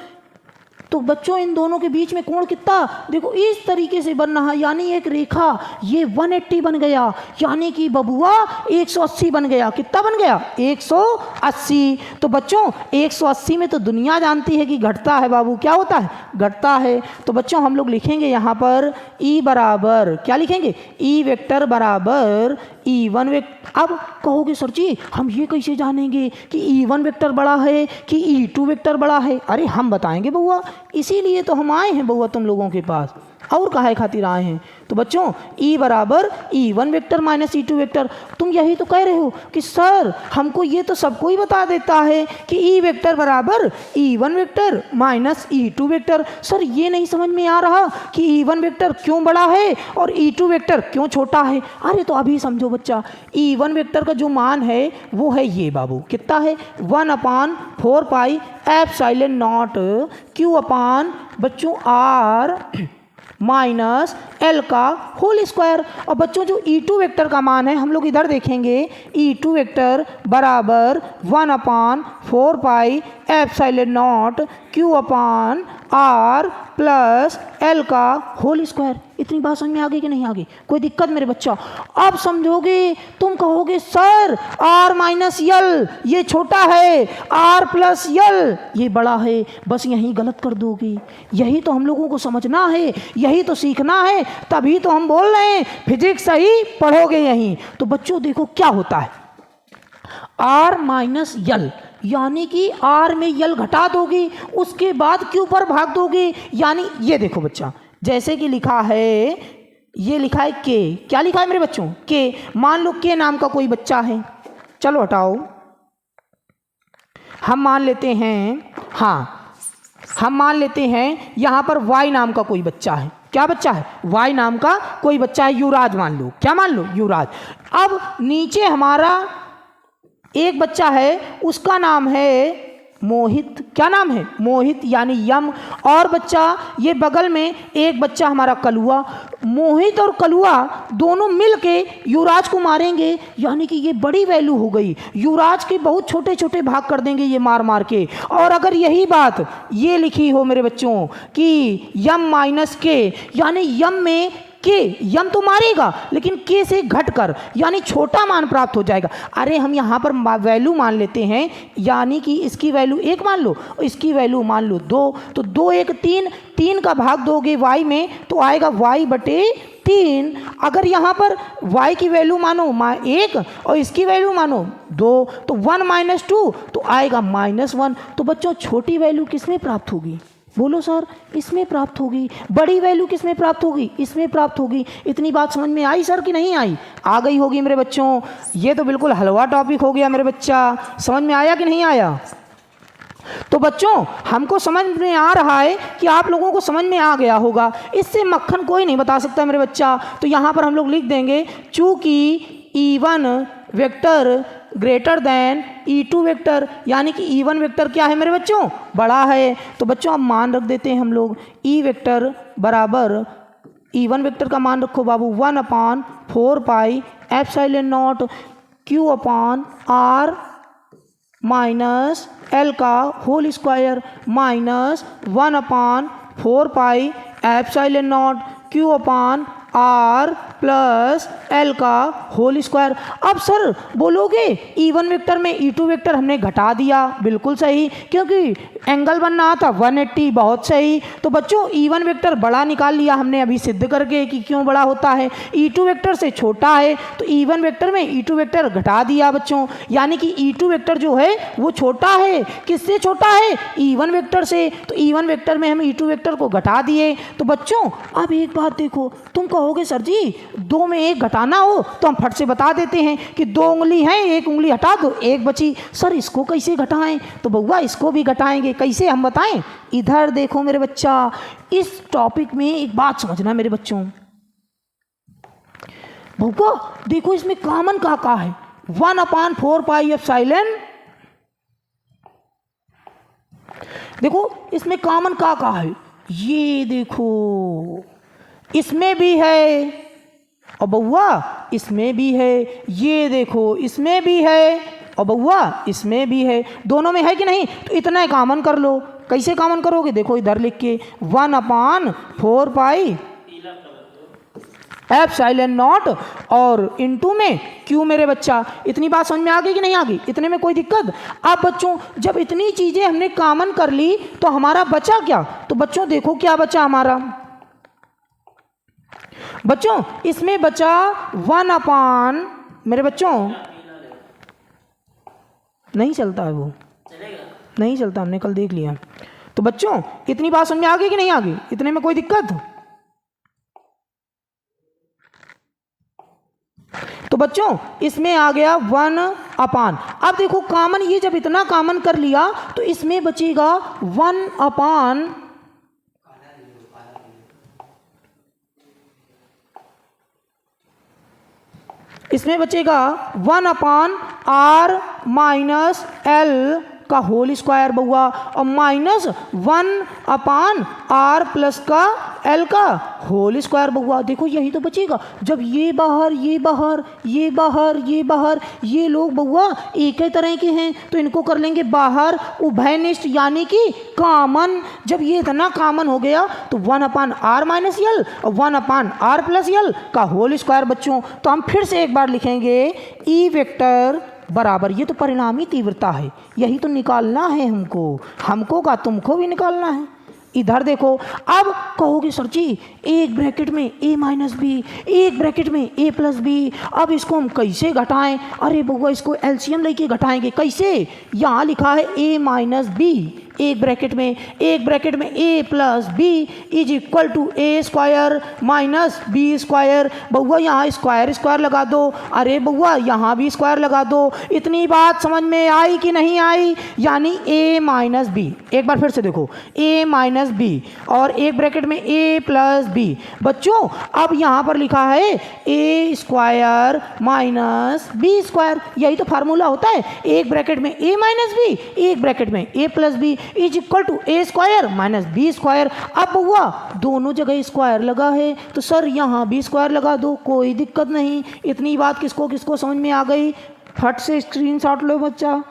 A: तो बच्चों इन दोनों के बीच में कोण कितना, देखो इस तरीके से बन रहा, यानी एक रेखा ये 180 बन गया, यानी कि बबुआ 180 बन गया। कितना बन गया? 180। तो बच्चों 180 में तो दुनिया जानती है कि घटता है बाबू, क्या होता है? घटता है। तो बच्चों हम लोग लिखेंगे यहाँ पर E बराबर, क्या लिखेंगे? E वेक्टर बराबर E1 वेक्टर। अब कहोगे सर जी हम ये कैसे जानेंगे कि E1 वेक्टर बड़ा है कि E2 वेक्टर बड़ा है? अरे हम बताएंगे बउआ, इसीलिए तो हम आए हैं बउआ तुम लोगों के पास, और काहे खातिर आए हैं। तो बच्चों E बराबर E1 vector minus E2 vector. तुम यही तो कह रहे हो कि सर हमको ये तो सबको ही बता देता है कि E वेक्टर बराबर E1 vector minus E2 vector. Sir ये नहीं समझ में आ रहा कि E1 वेक्टर क्यों बड़ा है और E2 वेक्टर क्यों छोटा है। अरे तो अभी समझो बच्चा, E1 वेक्टर का जो मान है वो है ये बाबू, कितना है? 1/4 पाई एप्सिलॉन नॉट Q अपान बच्चों R माइनस एल का होल स्क्वायर। और बच्चों जो E2 वेक्टर का मान है हम लोग इधर देखेंगे, E2 वेक्टर बराबर 1/4 pi epsilon not Q upon R plus L का होल स्क्वायर। इतनी बात समझ में आ गई कि नहीं आ गई? कोई दिक्कत मेरे बच्चा? अब समझोगे, तुम कहोगे सर R माइनस यल ये छोटा है, R प्लस यल ये बड़ा है। बस यही गलत कर दोगे। यही तो हम लोगों को समझना है, यही तो सीखना है, तभी तो हम बोल रहे हैं फिजिक्स सही पढ़ोगे यहीं। तो बच्चों देखो क्या होता है, R माइनस यल यानी कि R में यल घटा दोगे, उसके बाद Q पर भाग दोगे। यानी ये देखो बच्चा, जैसे कि लिखा है, ये लिखा है K, क्या लिखा है मेरे बच्चों? K। मान लो K नाम का कोई बच्चा है, चलो हटाओ, हम मान लेते हैं, हाँ हम मान लेते हैं यहाँ पर Y नाम का कोई बच्चा है। क्या बच्चा है? Y नाम का कोई बच्चा है, युवराज मान लो। क्या मान लो? युवराज। अब नीचे हमारा एक बच्चा है, उसका नाम है मोहित। क्या नाम है? मोहित यानी यम। और बच्चा ये बगल में एक बच्चा हमारा कलुआ। मोहित और कलुआ दोनों मिलके युवराज को मारेंगे, यानी कि ये बड़ी वैल्यू हो गई। युवराज के बहुत छोटे छोटे भाग कर देंगे ये मार मार के। और अगर यही बात ये लिखी हो मेरे बच्चों कि यम माइनस के, यानी यम में के, यम तो मारेगा लेकिन के से घट कर, यानी छोटा मान प्राप्त हो जाएगा। अरे हम यहाँ पर वैल्यू मान लेते हैं, यानी कि इसकी वैल्यू 1 मान लो, इसकी वैल्यू मान लो 2, तो 2 1 3, 3 का भाग दोगे y में तो आएगा y बटे 3। अगर यहाँ पर y की वैल्यू मानो 1 और इसकी वैल्यू मानो 2, तो 1 माइनस 2 तो आएगा -1। तो बच्चों छोटी वैल्यू किस में प्राप्त होगी? बोलो सर, इसमें प्राप्त होगी। बड़ी वैल्यू किस में प्राप्त होगी? इसमें प्राप्त होगी। इतनी बात समझ में आई सर कि नहीं आई? आ गई होगी मेरे बच्चों। ये तो बिल्कुल हलवा टॉपिक हो गया मेरे बच्चा, समझ में आया कि नहीं आया? तो बच्चों हमको समझ में आ रहा है कि आप लोगों को समझ में आ गया होगा। इससे मक्खन कोई नहीं बता सकता मेरे बच्चा। तो यहाँ पर हम लोग लिख देंगे, चूँकि E1 vector greater than E2 vector, यानी कि E1 वेक्टर क्या है मेरे बच्चों? बड़ा है। तो बच्चों अब मान रख देते हैं हम लोग, E वेक्टर बराबर E1 वेक्टर का मान रखो बाबू 1/4 pi epsilon not Q upon R minus L का whole square minus 1/4 pi epsilon not Q upon R plus L का होल स्क्वायर। अब सर बोलोगे E1 वेक्टर में E2 वेक्टर हमने घटा दिया, बिल्कुल सही, क्योंकि एंगल बन रहा था 180, बहुत सही। तो बच्चों E1 वेक्टर बड़ा निकाल लिया हमने अभी सिद्ध करके कि क्यों बड़ा होता है, E2 वेक्टर से छोटा है, तो E1 वेक्टर में E2 वेक्टर घटा दिया बच्चों, यानी कि E2 वेक्टर जो है वो छोटा है। किससे छोटा है? E1 वेक्टर से। तो E1 वेक्टर में हम E2 वेक्टर को घटा दिए। तो बच्चों अब एक बात देखो, तुम कहोगे सर जी 2 में 1 घटाना हो तो हम फट से बता देते हैं कि 2 उंगली है, 1 उंगली हटा दो 1 बची। सर इसको कैसे घटाएं? तो बउआ इसको भी घटाएंगे। कैसे हम बताएं? इधर देखो मेरे बच्चा, इस टॉपिक में एक बात समझना मेरे बच्चों। बउआ देखो इसमें कॉमन का है 1/4 पाई एप्सिलॉन। देखो इसमें कॉमन का है, ये देखो इसमें भी है और बउआ इसमें भी है, ये देखो इसमें भी है और बउआ इसमें भी है, दोनों में है कि नहीं? तो इतना कॉमन कर लो। कैसे कॉमन करोगे, देखो इधर लिख के 1/4 पाई एप्सिलॉन नॉट और इनटू में क्यू मेरे बच्चा। इतनी बात समझ में आ गई कि नहीं आ गई, इतने में कोई दिक्कत। अब बच्चों जब इतनी चीजें हमने कॉमन कर ली तो हमारा बचा क्या, तो बच्चों देखो क्या बचा हमारा। बच्चों इसमें बचा 1/, मेरे बच्चों नहीं चलता है वो, नहीं चलता, हमने कल देख लिया। तो बच्चों इतनी बात समझ में आ गई कि नहीं आ गई, इतने में कोई दिक्कत। तो बच्चों इसमें आ गया 1/। अब देखो कॉमन, ये जब इतना कॉमन कर लिया तो इसमें बचेगा 1/, इसमें बचेगा 1/r माइनस एल का होल स्क्वायर बउआ, और माइनस 1/r प्लस का एल का होल स्क्वायर बउआ। देखो यही तो बचेगा। जब ये बाहर ये बाहर ये बाहर ये बाहर, ये लोग बउआ एक ही तरह के हैं तो इनको कर लेंगे बाहर उभयनिष्ठ यानी कि कॉमन। जब ये इतना कॉमन हो गया तो 1/r माइनस यल और 1/r प्लस यल का होल स्क्वायर बच्चों। तो हम फिर से एक बार लिखेंगे ई वेक्टर बराबर, ये तो परिणामी तीव्रता है, यही तो निकालना है हमको का तुमको भी निकालना है। इधर देखो, अब कहोगे सर जी एक ब्रैकेट में a माइनस बी, एक ब्रैकेट में a प्लस बी, अब इसको हम कैसे घटाएं। अरे बउआ इसको एलसीएम लेके घटाएंगे। कैसे, यहाँ लिखा है a माइनस बी, एक ब्रैकेट में a plus B is equal to a square minus B square. बउआ यहाँ स्क्वायर स्क्वायर लगा दो, अरे बउआ यहाँ भी स्क्वायर लगा दो। इतनी बात समझ में आई कि नहीं आई, यानी a माइनस बी, एक बार फिर से देखो a माइनस बी और एक ब्रैकेट में a प्लस बी। बच्चों अब यहाँ पर लिखा है a square minus B square, यही तो फार्मूला होता है, एक ब्रैकेट में a माइनस बी, एक ब्रैकेट में a plus B is equal to A square minus B square. अब बउआ दोनों जगह स्क्वायर लगा है तो सर यहाँ भी स्क्वायर लगा दो, कोई दिक्कत नहीं। इतनी बात किसको किसको समझ में आ गई, फट से स्क्रीनशॉट लो बच्चा,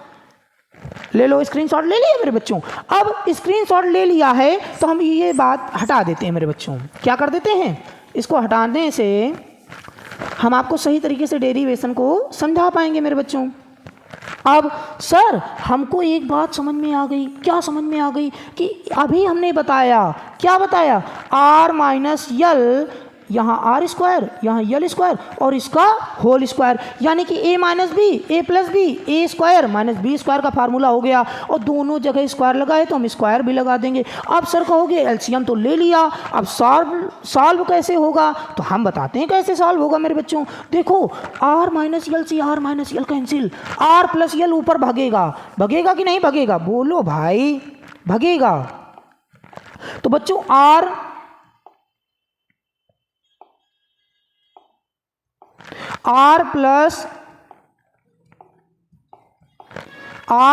A: ले लो, स्क्रीनशॉट ले लिया मेरे बच्चों। अब स्क्रीनशॉट ले लिया है तो हम ये बात हटा देते हैं मेरे बच्चों। क्या कर देते हैं, इसको हटाने से हम आपको सही तरीके से डेरिवेशन को समझा पाएंगे मेरे बच्चों। अब सर हमको एक बात समझ में आ गई, क्या समझ में आ गई कि अभी हमने बताया, क्या बताया, r माइनस यल, यहाँ आर स्क्वायर यहाँ यल स्क्वायर और इसका होल स्क्वायर, यानी कि a minus B A plus B A square minus B square का फार्मूला हो गया। और दोनों जगह स्क्वायर लगा है तो हम स्क्वायर भी लगा देंगे। अब सर कहोगे एलसीएम तो ले लिया, अब सॉल्व कैसे होगा, तो हम बताते हैं कैसे सॉल्व होगा मेरे बच्चों। देखो r माइनस यल से r माइनस यल कैंसिल, r प्लस यल ऊपर भागेगा, भागेगा कि नहीं भागेगा, बोलो भाई भागेगा। तो बच्चों r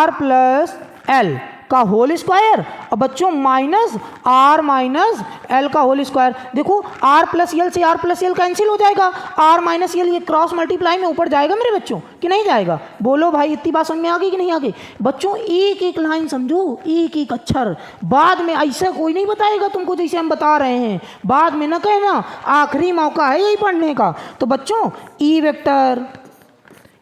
A: प्लस एल का होल स्क्वायर और बच्चों माइनस r माइनस एल का होल स्क्वायर। देखो r प्लस यल से r प्लस यल कैंसिल हो जाएगा, r माइनस यल ये क्रॉस मल्टीप्लाई में ऊपर जाएगा मेरे बच्चों कि नहीं जाएगा, बोलो भाई इतनी बात समझ में आ गई कि नहीं आ गई। बच्चों एक एक लाइन समझो, एक एक अक्षर, बाद में ऐसा कोई नहीं बताएगा तुमको जैसे हम बता रहे हैं, बाद में ना कहना, आखिरी मौका है यही पढ़ने का। तो बच्चों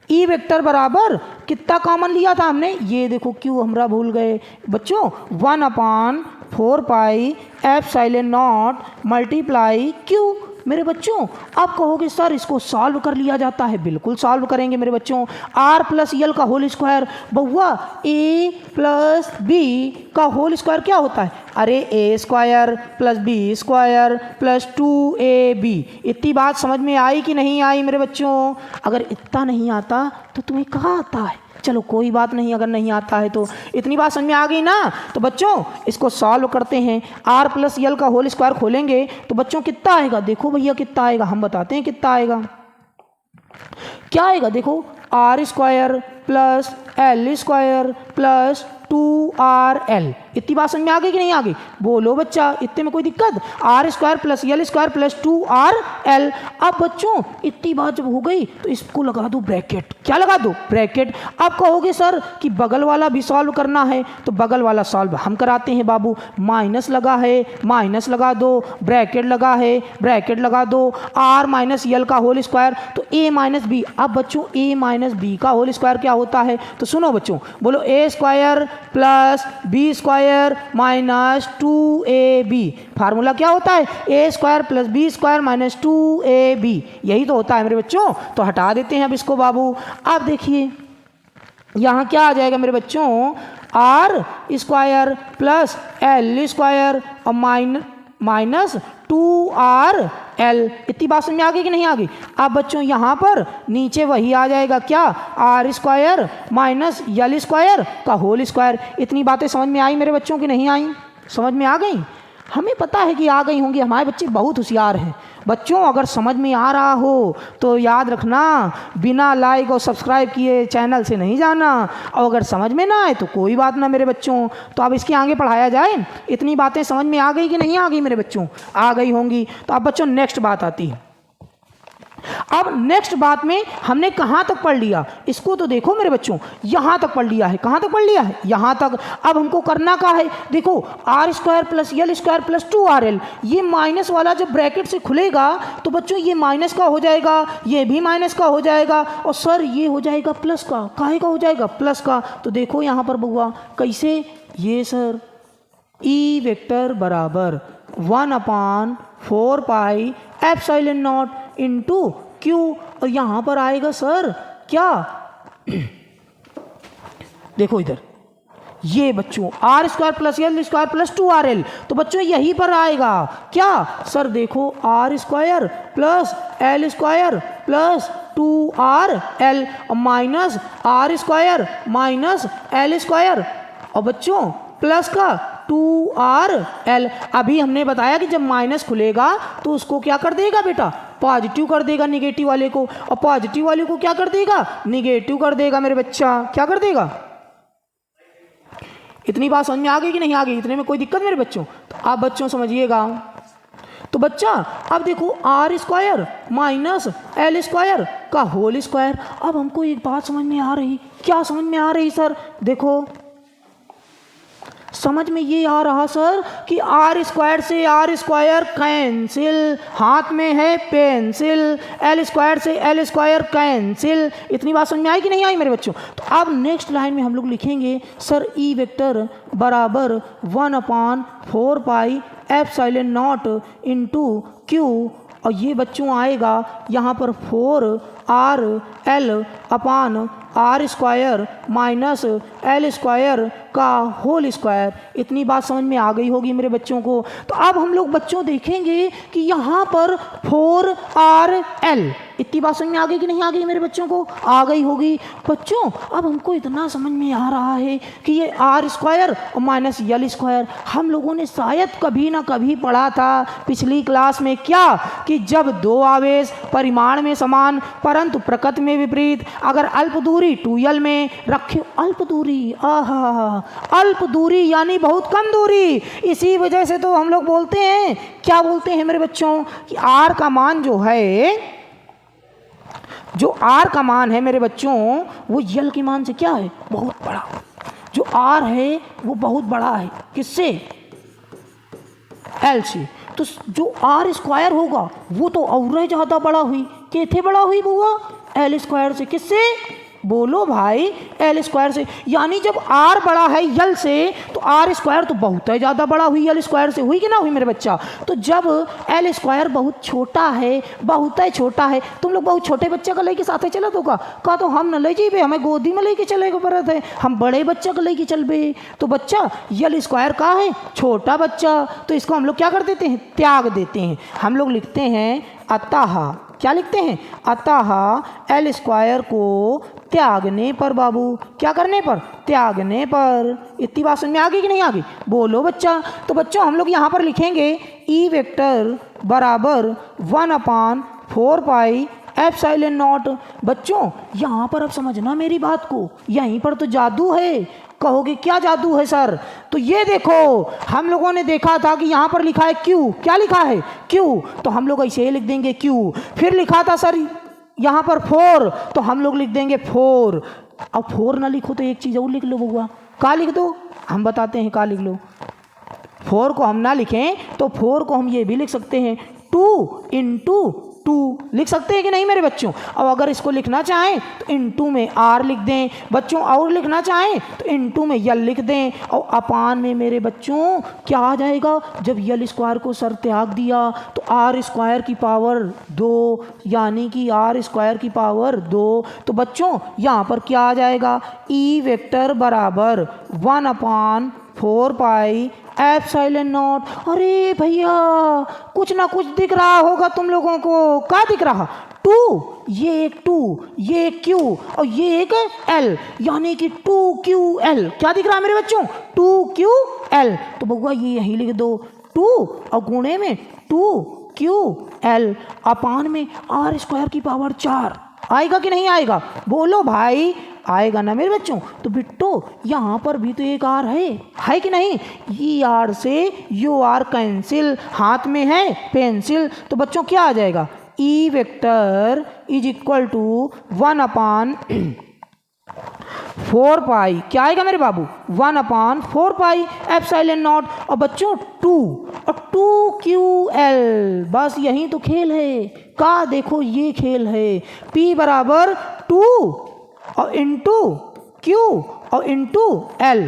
A: ई वेक्टर बराबर कितना कॉमन लिया था हमने, ये देखो क्यों हमरा भूल गए बच्चों, 1/4 pi epsilon not multiply Q. मेरे बच्चों अब कहोगे सर इसको सॉल्व कर लिया जाता है, बिल्कुल सॉल्व करेंगे मेरे बच्चों। r प्लस यल का होल स्क्वायर, बउआ a प्लस बी का होल स्क्वायर क्या होता है, अरे a square plus B square plus 2ab। इतनी बात समझ में आई कि नहीं आई मेरे बच्चों। अगर इतना नहीं आता तो तुम्हें कहाँ आता है, चलो कोई बात नहीं, अगर नहीं आता है तो इतनी बात समझ में आ गई ना। तो बच्चों इसको सॉल्व करते हैं, r प्लस यल का होल स्क्वायर खोलेंगे तो बच्चों कितना आएगा, देखो भैया कितना आएगा, हम बताते हैं कितना आएगा। क्या आएगा, देखो r square plus l square plus 2rl इतनी बात समझ में आ गई कि नहीं आ गई? बोलो बच्चा, इतने में कोई दिक्कत? R square plus L square plus 2RL। अब बच्चों इतनी बात जब हो गई तो इसको लगा दो ब्रैकेट। क्या लगा दो? ब्रैकेट। अब कहोगे सर कि बगल वाला भी सॉल्व करना है, तो बगल वाला सॉल्व हम कराते हैं बाबू। माइनस लगा है, माइनस लगा दो, ब्रैकेट लगा है, ब्रैकेट लगा दो, आर माइनस यल का होल स्क्वायर, तो ए माइनस बी। अब बच्चों ए माइनस बी का होल स्क्वायर क्या होता है? तो सुनो बच्चों, बोलो A square plus B square minus 2AB। Formula क्या होता है? A square plus B square minus 2AB। यही तो होता है मेरे बच्चों। तो हटा देते हैं अब इसको बाबू। अब देखिए यहाँ क्या आ जाएगा मेरे बच्चों? R square plus L square और माइनस 2RL। इतनी बात समझ में आ गई कि नहीं आ गई? अब बच्चों यहाँ पर नीचे वही आ जाएगा, क्या? R square minus L square का होल स्क्वायर। इतनी बातें समझ में आई मेरे बच्चों की नहीं आई? समझ में आ गई? हमें पता है कि आ गई होंगी, हमारे बच्चे बहुत होशियार हैं। बच्चों अगर समझ में आ रहा हो तो याद रखना, बिना लाइक और सब्सक्राइब किए चैनल से नहीं जाना। और अगर समझ में ना आए तो कोई बात ना मेरे बच्चों, तो अब इसके आगे पढ़ाया जाए। इतनी बातें समझ में आ गई कि नहीं आ गई मेरे बच्चों? आ गई होंगी। तो अब बच्चों नेक्स्ट बात आती है। अब नेक्स्ट बात में हमने कहाँ तक पढ़ लिया? इसको तो देखो मेरे बच्चों, यहाँ तक पढ़ लिया है। कहाँ तक पढ़ लिया है? यहाँ तक। अब हमको करना क्या है? देखो R square plus L square plus 2RL, ये माइनस वाला जब ब्रैकेट से खुलेगा तो बच्चों ये माइनस का हो जाएगा, ये भी माइनस का हो जाएगा, और सर ये हो जाएगा प्लस का। काहे का हो जाएगा? प्लस का। तो देखो यहाँ पर बउआ कैसे? ये सर ई वेक्टर बराबर 1/4 pi epsilon nought into Q, और यहाँ पर आएगा सर क्या? देखो इधर ये बच्चों R square plus L square plus 2RL, तो बच्चों यहीं पर आएगा क्या? सर देखो R square plus L square plus 2RL minus R square minus L square, और बच्चों प्लस का 2RL। अभी हमने बताया कि जब माइनस खुलेगा तो उसको क्या कर देगा बेटा? पॉजिटिव कर देगा निगेटिव वाले को, और पॉजिटिव वाले को क्या कर देगा? निगेटिव कर देगा मेरे बच्चा। क्या कर देगा? इतनी बात समझ में आ गई कि नहीं आ गई? इतने में कोई दिक्कत मेरे बच्चों? तो आप बच्चों समझिएगा। तो बच्चा अब देखो R square minus L square का होल स्क्वायर। अब हमको एक बात समझ में आ रही। क्या समझ में आ रही सर? देखो समझ में ये आ रहा सर कि आर स्क्वायर से आर स्क्वायर कैंसिल, हाथ में है पेंसिल, एल स्क्वायर से एल स्क्वायर कैंसिल। इतनी बात समझ में आई कि नहीं आई मेरे बच्चों? तो अब नेक्स्ट लाइन में हम लोग लिखेंगे सर ई वेक्टर बराबर 1/4 pi epsilon nought into Q, और ये बच्चों आएगा यहाँ पर 4RL upon R square minus L square का होल स्क्वायर। इतनी बात समझ में आ गई होगी मेरे बच्चों को। तो अब हम लोग बच्चों देखेंगे कि यहाँ पर 4RL, इतनी बात समझ में आ गई कि नहीं आ गई मेरे बच्चों को? आ गई होगी बच्चों। अब हमको इतना समझ में आ रहा है कि ये आर स्क्वायर और माइनस यल स्क्वायर हम लोगों ने शायद कभी ना कभी पढ़ा था पिछली क्लास में। क्या? कि जब दो आवेश परिमाण में समान परंतु प्रकृति में विपरीत, अगर अल्प दूरी 2L में रखे, अल्प दूरी, अल्प दूरी यानी बहुत कम दूरी, इसी वजह से तो हम लोग बोलते हैं, क्या बोलते हैं मेरे बच्चों? कि आर का मान जो है, जो आर का मान है मेरे बच्चों, वो यल के मान से क्या है? बहुत बड़ा। जो आर है वो बहुत बड़ा है, किससे? एल से। तो जो आर स्क्वायर होगा वो तो और ज़्यादा बड़ा हुई। कैसे बड़ा हुई बुआ? एल स्क्वायर से। किससे? बोलो भाई, एल स्क्वायर से। यानी जब आर बड़ा है यल से तो आर स्क्वायर तो बहुत ही ज़्यादा बड़ा हुई यल स्क्वायर से। हुई कि ना हुई मेरे बच्चा? तो जब एल स्क्वायर बहुत छोटा है, बहुत ही छोटा है, तुम लोग बहुत छोटे बच्चे का लेके साथ चला तो का तो हम न ले जाइए, हमें गोदी में लेके चले को पड़त है, हम बड़े बच्चे को लेके चलबे। तो बच्चा यल स्क्वायर का है छोटा बच्चा, तो इसको हम लोग क्या कर देते हैं? त्याग देते हैं। हम लोग लिखते हैं अतः, क्या लिखते हैं? अतः एल स्क्वायर को त्यागने पर बाबू, क्या करने पर? त्यागने पर। इतनी बात समझ में आ गई कि नहीं आ गई? बोलो बच्चा। तो बच्चों हम लोग यहाँ पर लिखेंगे ई वेक्टर बराबर 1/4 पाई एप्सिलॉन नॉट। बच्चों यहाँ पर अब समझना मेरी बात को, यहीं पर तो जादू है। कहोगे क्या जादू है सर? तो ये देखो, हम लोगों ने देखा था कि यहाँ पर लिखा है क्यू। क्या लिखा है? क्यू। तो हम लोग ऐसे ही लिख देंगे क्यू। फिर लिखा था सर यहाँ पर 4, तो हम लोग लिख देंगे 4। अब 4 ना लिखो तो एक चीज़ और लिख लो बउआ। का लिख दो? हम बताते हैं का लिख लो। 4 को हम ना लिखें तो 4 को हम ये भी लिख सकते हैं 2 × 2 लिख सकते हैं कि नहीं मेरे बच्चों? अब अगर इसको लिखना चाहें तो इनटू में आर लिख दें बच्चों, और लिखना चाहें तो इनटू में यल लिख दें, और अपान में मेरे बच्चों क्या आ जाएगा? जब यल स्क्वायर को सर त्याग दिया तो आर स्क्वायर की पावर 2, यानी कि आर स्क्वायर की पावर 2। तो बच्चों यहाँ पर क्या आ जाएगा? ई वेक्टर बराबर 1/4 पाई एप्सिलॉन नॉट। अरे भैया कुछ ना कुछ दिख रहा होगा तुम लोगों को। क्या दिख रहा? 2, ये एक 2, ये एक Q और ये एक L, यानी कि 2QL। क्या दिख रहा है मेरे बच्चों? 2QL। तो बउआ ये यही लिख दो 2 और गुणे में 2QL अपान में आर स्क्वायर की पावर 4। आएगा कि नहीं आएगा? बोलो भाई, आएगा ना मेरे बच्चों? तो बिट्टो यहाँ पर भी तो एक आर है कि नहीं? ई आर से यू आर कैंसिल, हाथ में है पेंसिल। तो बच्चों क्या आ जाएगा? E vector is equal to 1/4 pi. क्या आएगा मेरे बाबू? 1/4 पाई एप्सिलॉन नॉट। और बच्चों 2 और 2QL। बस यही तो खेल है का। देखो ये खेल है। P बराबर 2 और इंटू Q और इंटू L,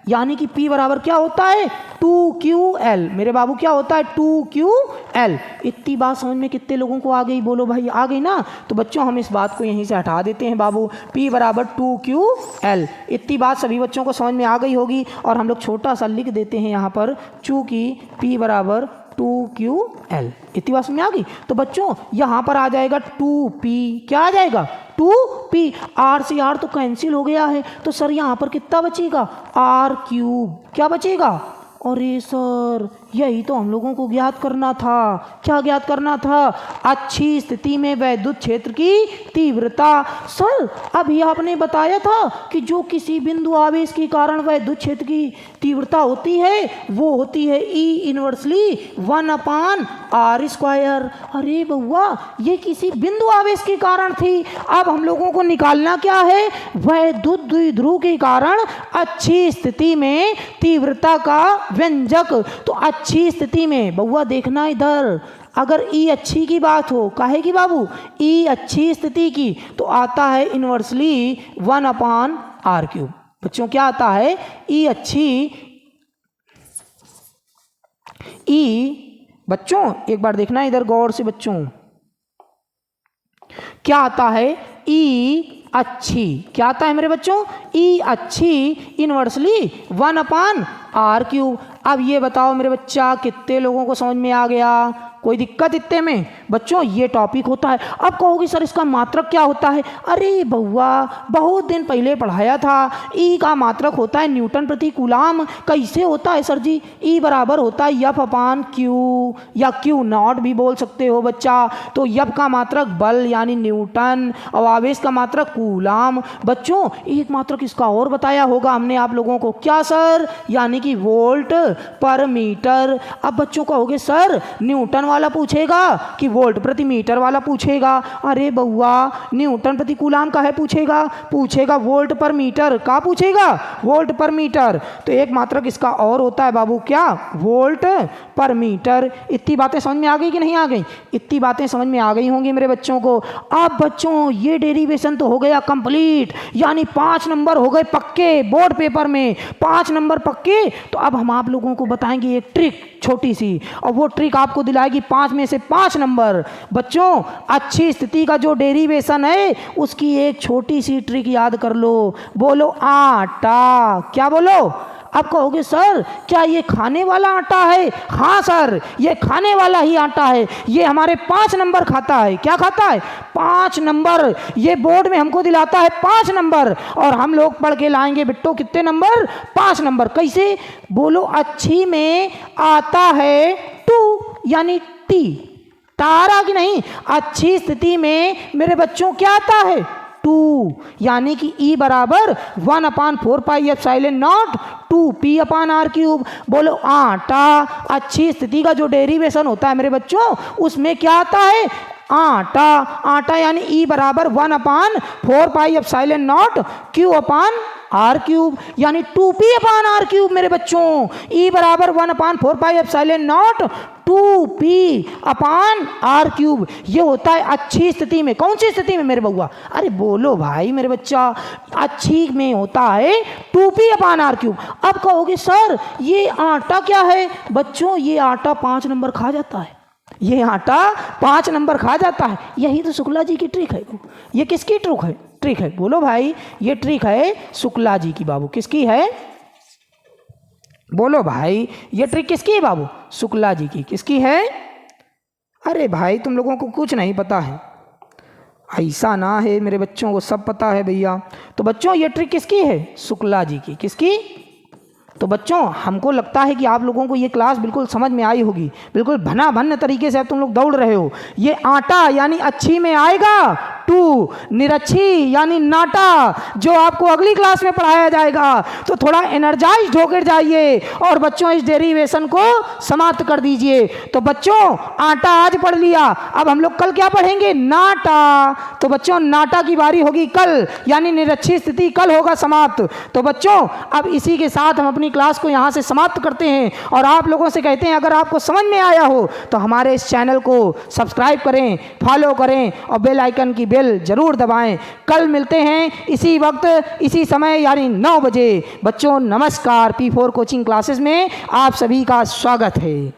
A: यानी कि P बराबर क्या होता है? 2QL। मेरे बाबू क्या होता है? 2QL। इतनी बात समझ में कितने लोगों को आ गई? बोलो भाई आ गई ना? तो बच्चों हम इस बात को यहीं से हटा देते हैं बाबू। P बराबर 2QL। इतनी बात सभी बच्चों को समझ में आ गई होगी। और हम लोग छोटा सा लिख देते हैं यहाँ पर, चूँकि P बराबर 2QL। इतनी बात समझ में आ गई? तो बच्चों यहाँ पर आ जाएगा 2P। क्या आ जाएगा? 2P। आर से आर तो कैंसिल हो गया है, तो सर यहाँ पर कितना बचेगा? R3। क्या बचेगा? अरे सर यही तो हम लोगों को ज्ञात करना था। क्या ज्ञात करना था? अच्छी स्थिति में वैद्युत क्षेत्र की तीव्रता। सर अभी आपने बताया था कि जो किसी बिंदु आवेश के कारण वैद्युत क्षेत्र की तीव्रता होती है वो होती है E इनवर्सली 1/r²। अरे बउआ ये किसी बिंदु आवेश के कारण थी। अब हम लोगों को निकालना क्या है? वैद्युत द्विध्रुव के कारण अच्छी स्थिति में तीव्रता का व्यंजक। तो अच्छी स्थिति में बउआ देखना इधर, अगर E अच्छी की बात हो, काहे की बाबू? E अच्छी स्थिति की, तो आता है इनवर्सली 1/r³। बच्चों क्या आता है? E अच्छी, E बच्चों एक बार देखना इधर गौर से बच्चों, क्या आता है? E अच्छी। क्या आता है मेरे बच्चों? E अच्छी इनवर्सली 1/r³। अब ये बताओ मेरे बच्चा कितने लोगों को समझ में आ गया? कोई दिक्कत इतने में? बच्चों ये टॉपिक होता है। अब कहोगे सर इसका मात्रक क्या होता है? अरे बउआ बहुत दिन पहले पढ़ाया था। ई का मात्रक होता है न्यूटन प्रति कूलाम। कैसे होता है सर जी? ई बराबर होता है F/Q या Q0 भी बोल सकते हो बच्चा। तो F का मात्रक बल यानी न्यूटन और आवेश का मात्रक कूलाम। बच्चों एक मात्रक इसका और बताया होगा हमने आप लोगों को। क्या सर? यानी कि वोल्ट पर मीटर। अब बच्चों कहोगे सर न्यूटन वाला पूछेगा कि वोल्ट प्रति मीटर वाला पूछेगा? अरे बउआ न्यूटन प्रति कूलाम का है पूछेगा? पूछेगा वोल्ट पर मीटर का पूछेगा? वोल्ट पर मीटर। तो एक मात्रक इसका और होता है बाबू, क्या? वोल्ट पर मीटर। इतनी बातें समझ में आ गई कि नहीं आ गई? इतनी बातें समझ में आ गई होंगी मेरे बच्चों को। अब बच्चों ये डेरिवेशन तो हो गया कंप्लीट, यानी 5 नंबर हो गए पक्के बोर्ड पेपर में, 5 नंबर पक्के। तो अब हम आप लोगों को बताएंगे एक ट्रिक छोटी सी, और वो ट्रिक आपको दिलाएगी 5 में से 5 नंबर। बच्चों अच्छी स्थिति का जो डेरिवेशन है उसकी एक छोटी सी ट्रिक याद कर लो। बोलो आटा। क्या बोलो? अब कहोगे सर क्या ये खाने वाला आटा है? हाँ सर ये खाने वाला ही आटा है। ये हमारे 5 नंबर खाता है। क्या खाता है? 5 नंबर। ये बोर्ड में हमको दिलाता है 5 नंबर, और हम लोग पढ़ के लाएंगे बिट्टो कितने नंबर? 5 नंबर। कैसे? बोलो अच्छी में आता है 2 यानी T। तारा की नहीं, अच्छी स्थिति में मेरे बच्चों क्या आता है? 2, यानी कि E बराबर 1/4 पाई एप्सिलॉन नॉट 2p/r³। बोलो आटा अच्छी स्थिति का जो डेरिवेशन होता है मेरे बच्चों, उसमें क्या आता है? आटा। आटा यानी E बराबर 1/4 पाई एप्सिलॉन नॉट Q/r³, यानी 2p/r³ मेरे बच्चों। E बराबर 1/4 पाई एप्सिलॉन नॉट 2p/r³। ये होता है अच्छी स्थिति में। कौन सी स्थिति में मेरे बउआ? अरे बोलो भाई मेरे बच्चा, अच्छी में होता है 2p/r³। अब कहोगे सर ये आटा क्या है? बच्चों ये आटा 5 नंबर खा जाता है। ये आटा 5 नंबर खा जाता है। यही तो शुक्ला जी की ट्रिक है। ये किसकी ट्रिक है? बोलो भाई, ये ट्रिक है शुक्ला जी की बाबू। किसकी है? बोलो भाई, ये ट्रिक किसकी है बाबू? शुक्ला जी की। किसकी है? अरे भाई तुम लोगों को कुछ नहीं पता है। ऐसा ना है, मेरे बच्चों को सब पता है भैया। तो बच्चों ये ट्रिक किसकी है? शुक्ला जी की। किसकी? तो बच्चों हमको लगता है कि आप लोगों को ये क्लास बिल्कुल समझ में आई होगी। बिल्कुल भन्न तरीके से अब तुम लोग दौड़ रहे हो। ये आटा यानी अच्छी में आएगा 2, निरच्छी यानी नाटा, जो आपको अगली क्लास में पढ़ाया जाएगा। तो थोड़ा एनर्जाइज्ड होकर जाइए और बच्चों इस डेरिवेशन को समाप्त कर दीजिए। तो बच्चों आटा आज पढ़ लिया, अब हम लोग कल क्या पढ़ेंगे? नाटा। तो बच्चों नाटा की बारी होगी कल, यानी निरच्छी स्थिति कल होगा समाप्त। तो बच्चों अब इसी के साथ हम अपनी क्लास को यहाँ से समाप्त करते हैं और आप लोगों से कहते हैं अगर आपको समझ में आया हो तो हमारे इस चैनल को सब्सक्राइब करें, फॉलो करें और बेल आइकन की बेल जरूर दबाएं। कल मिलते हैं इसी वक्त इसी समय यानी 9 बजे। बच्चों नमस्कार। P4 कोचिंग क्लासेस में आप सभी का स्वागत है।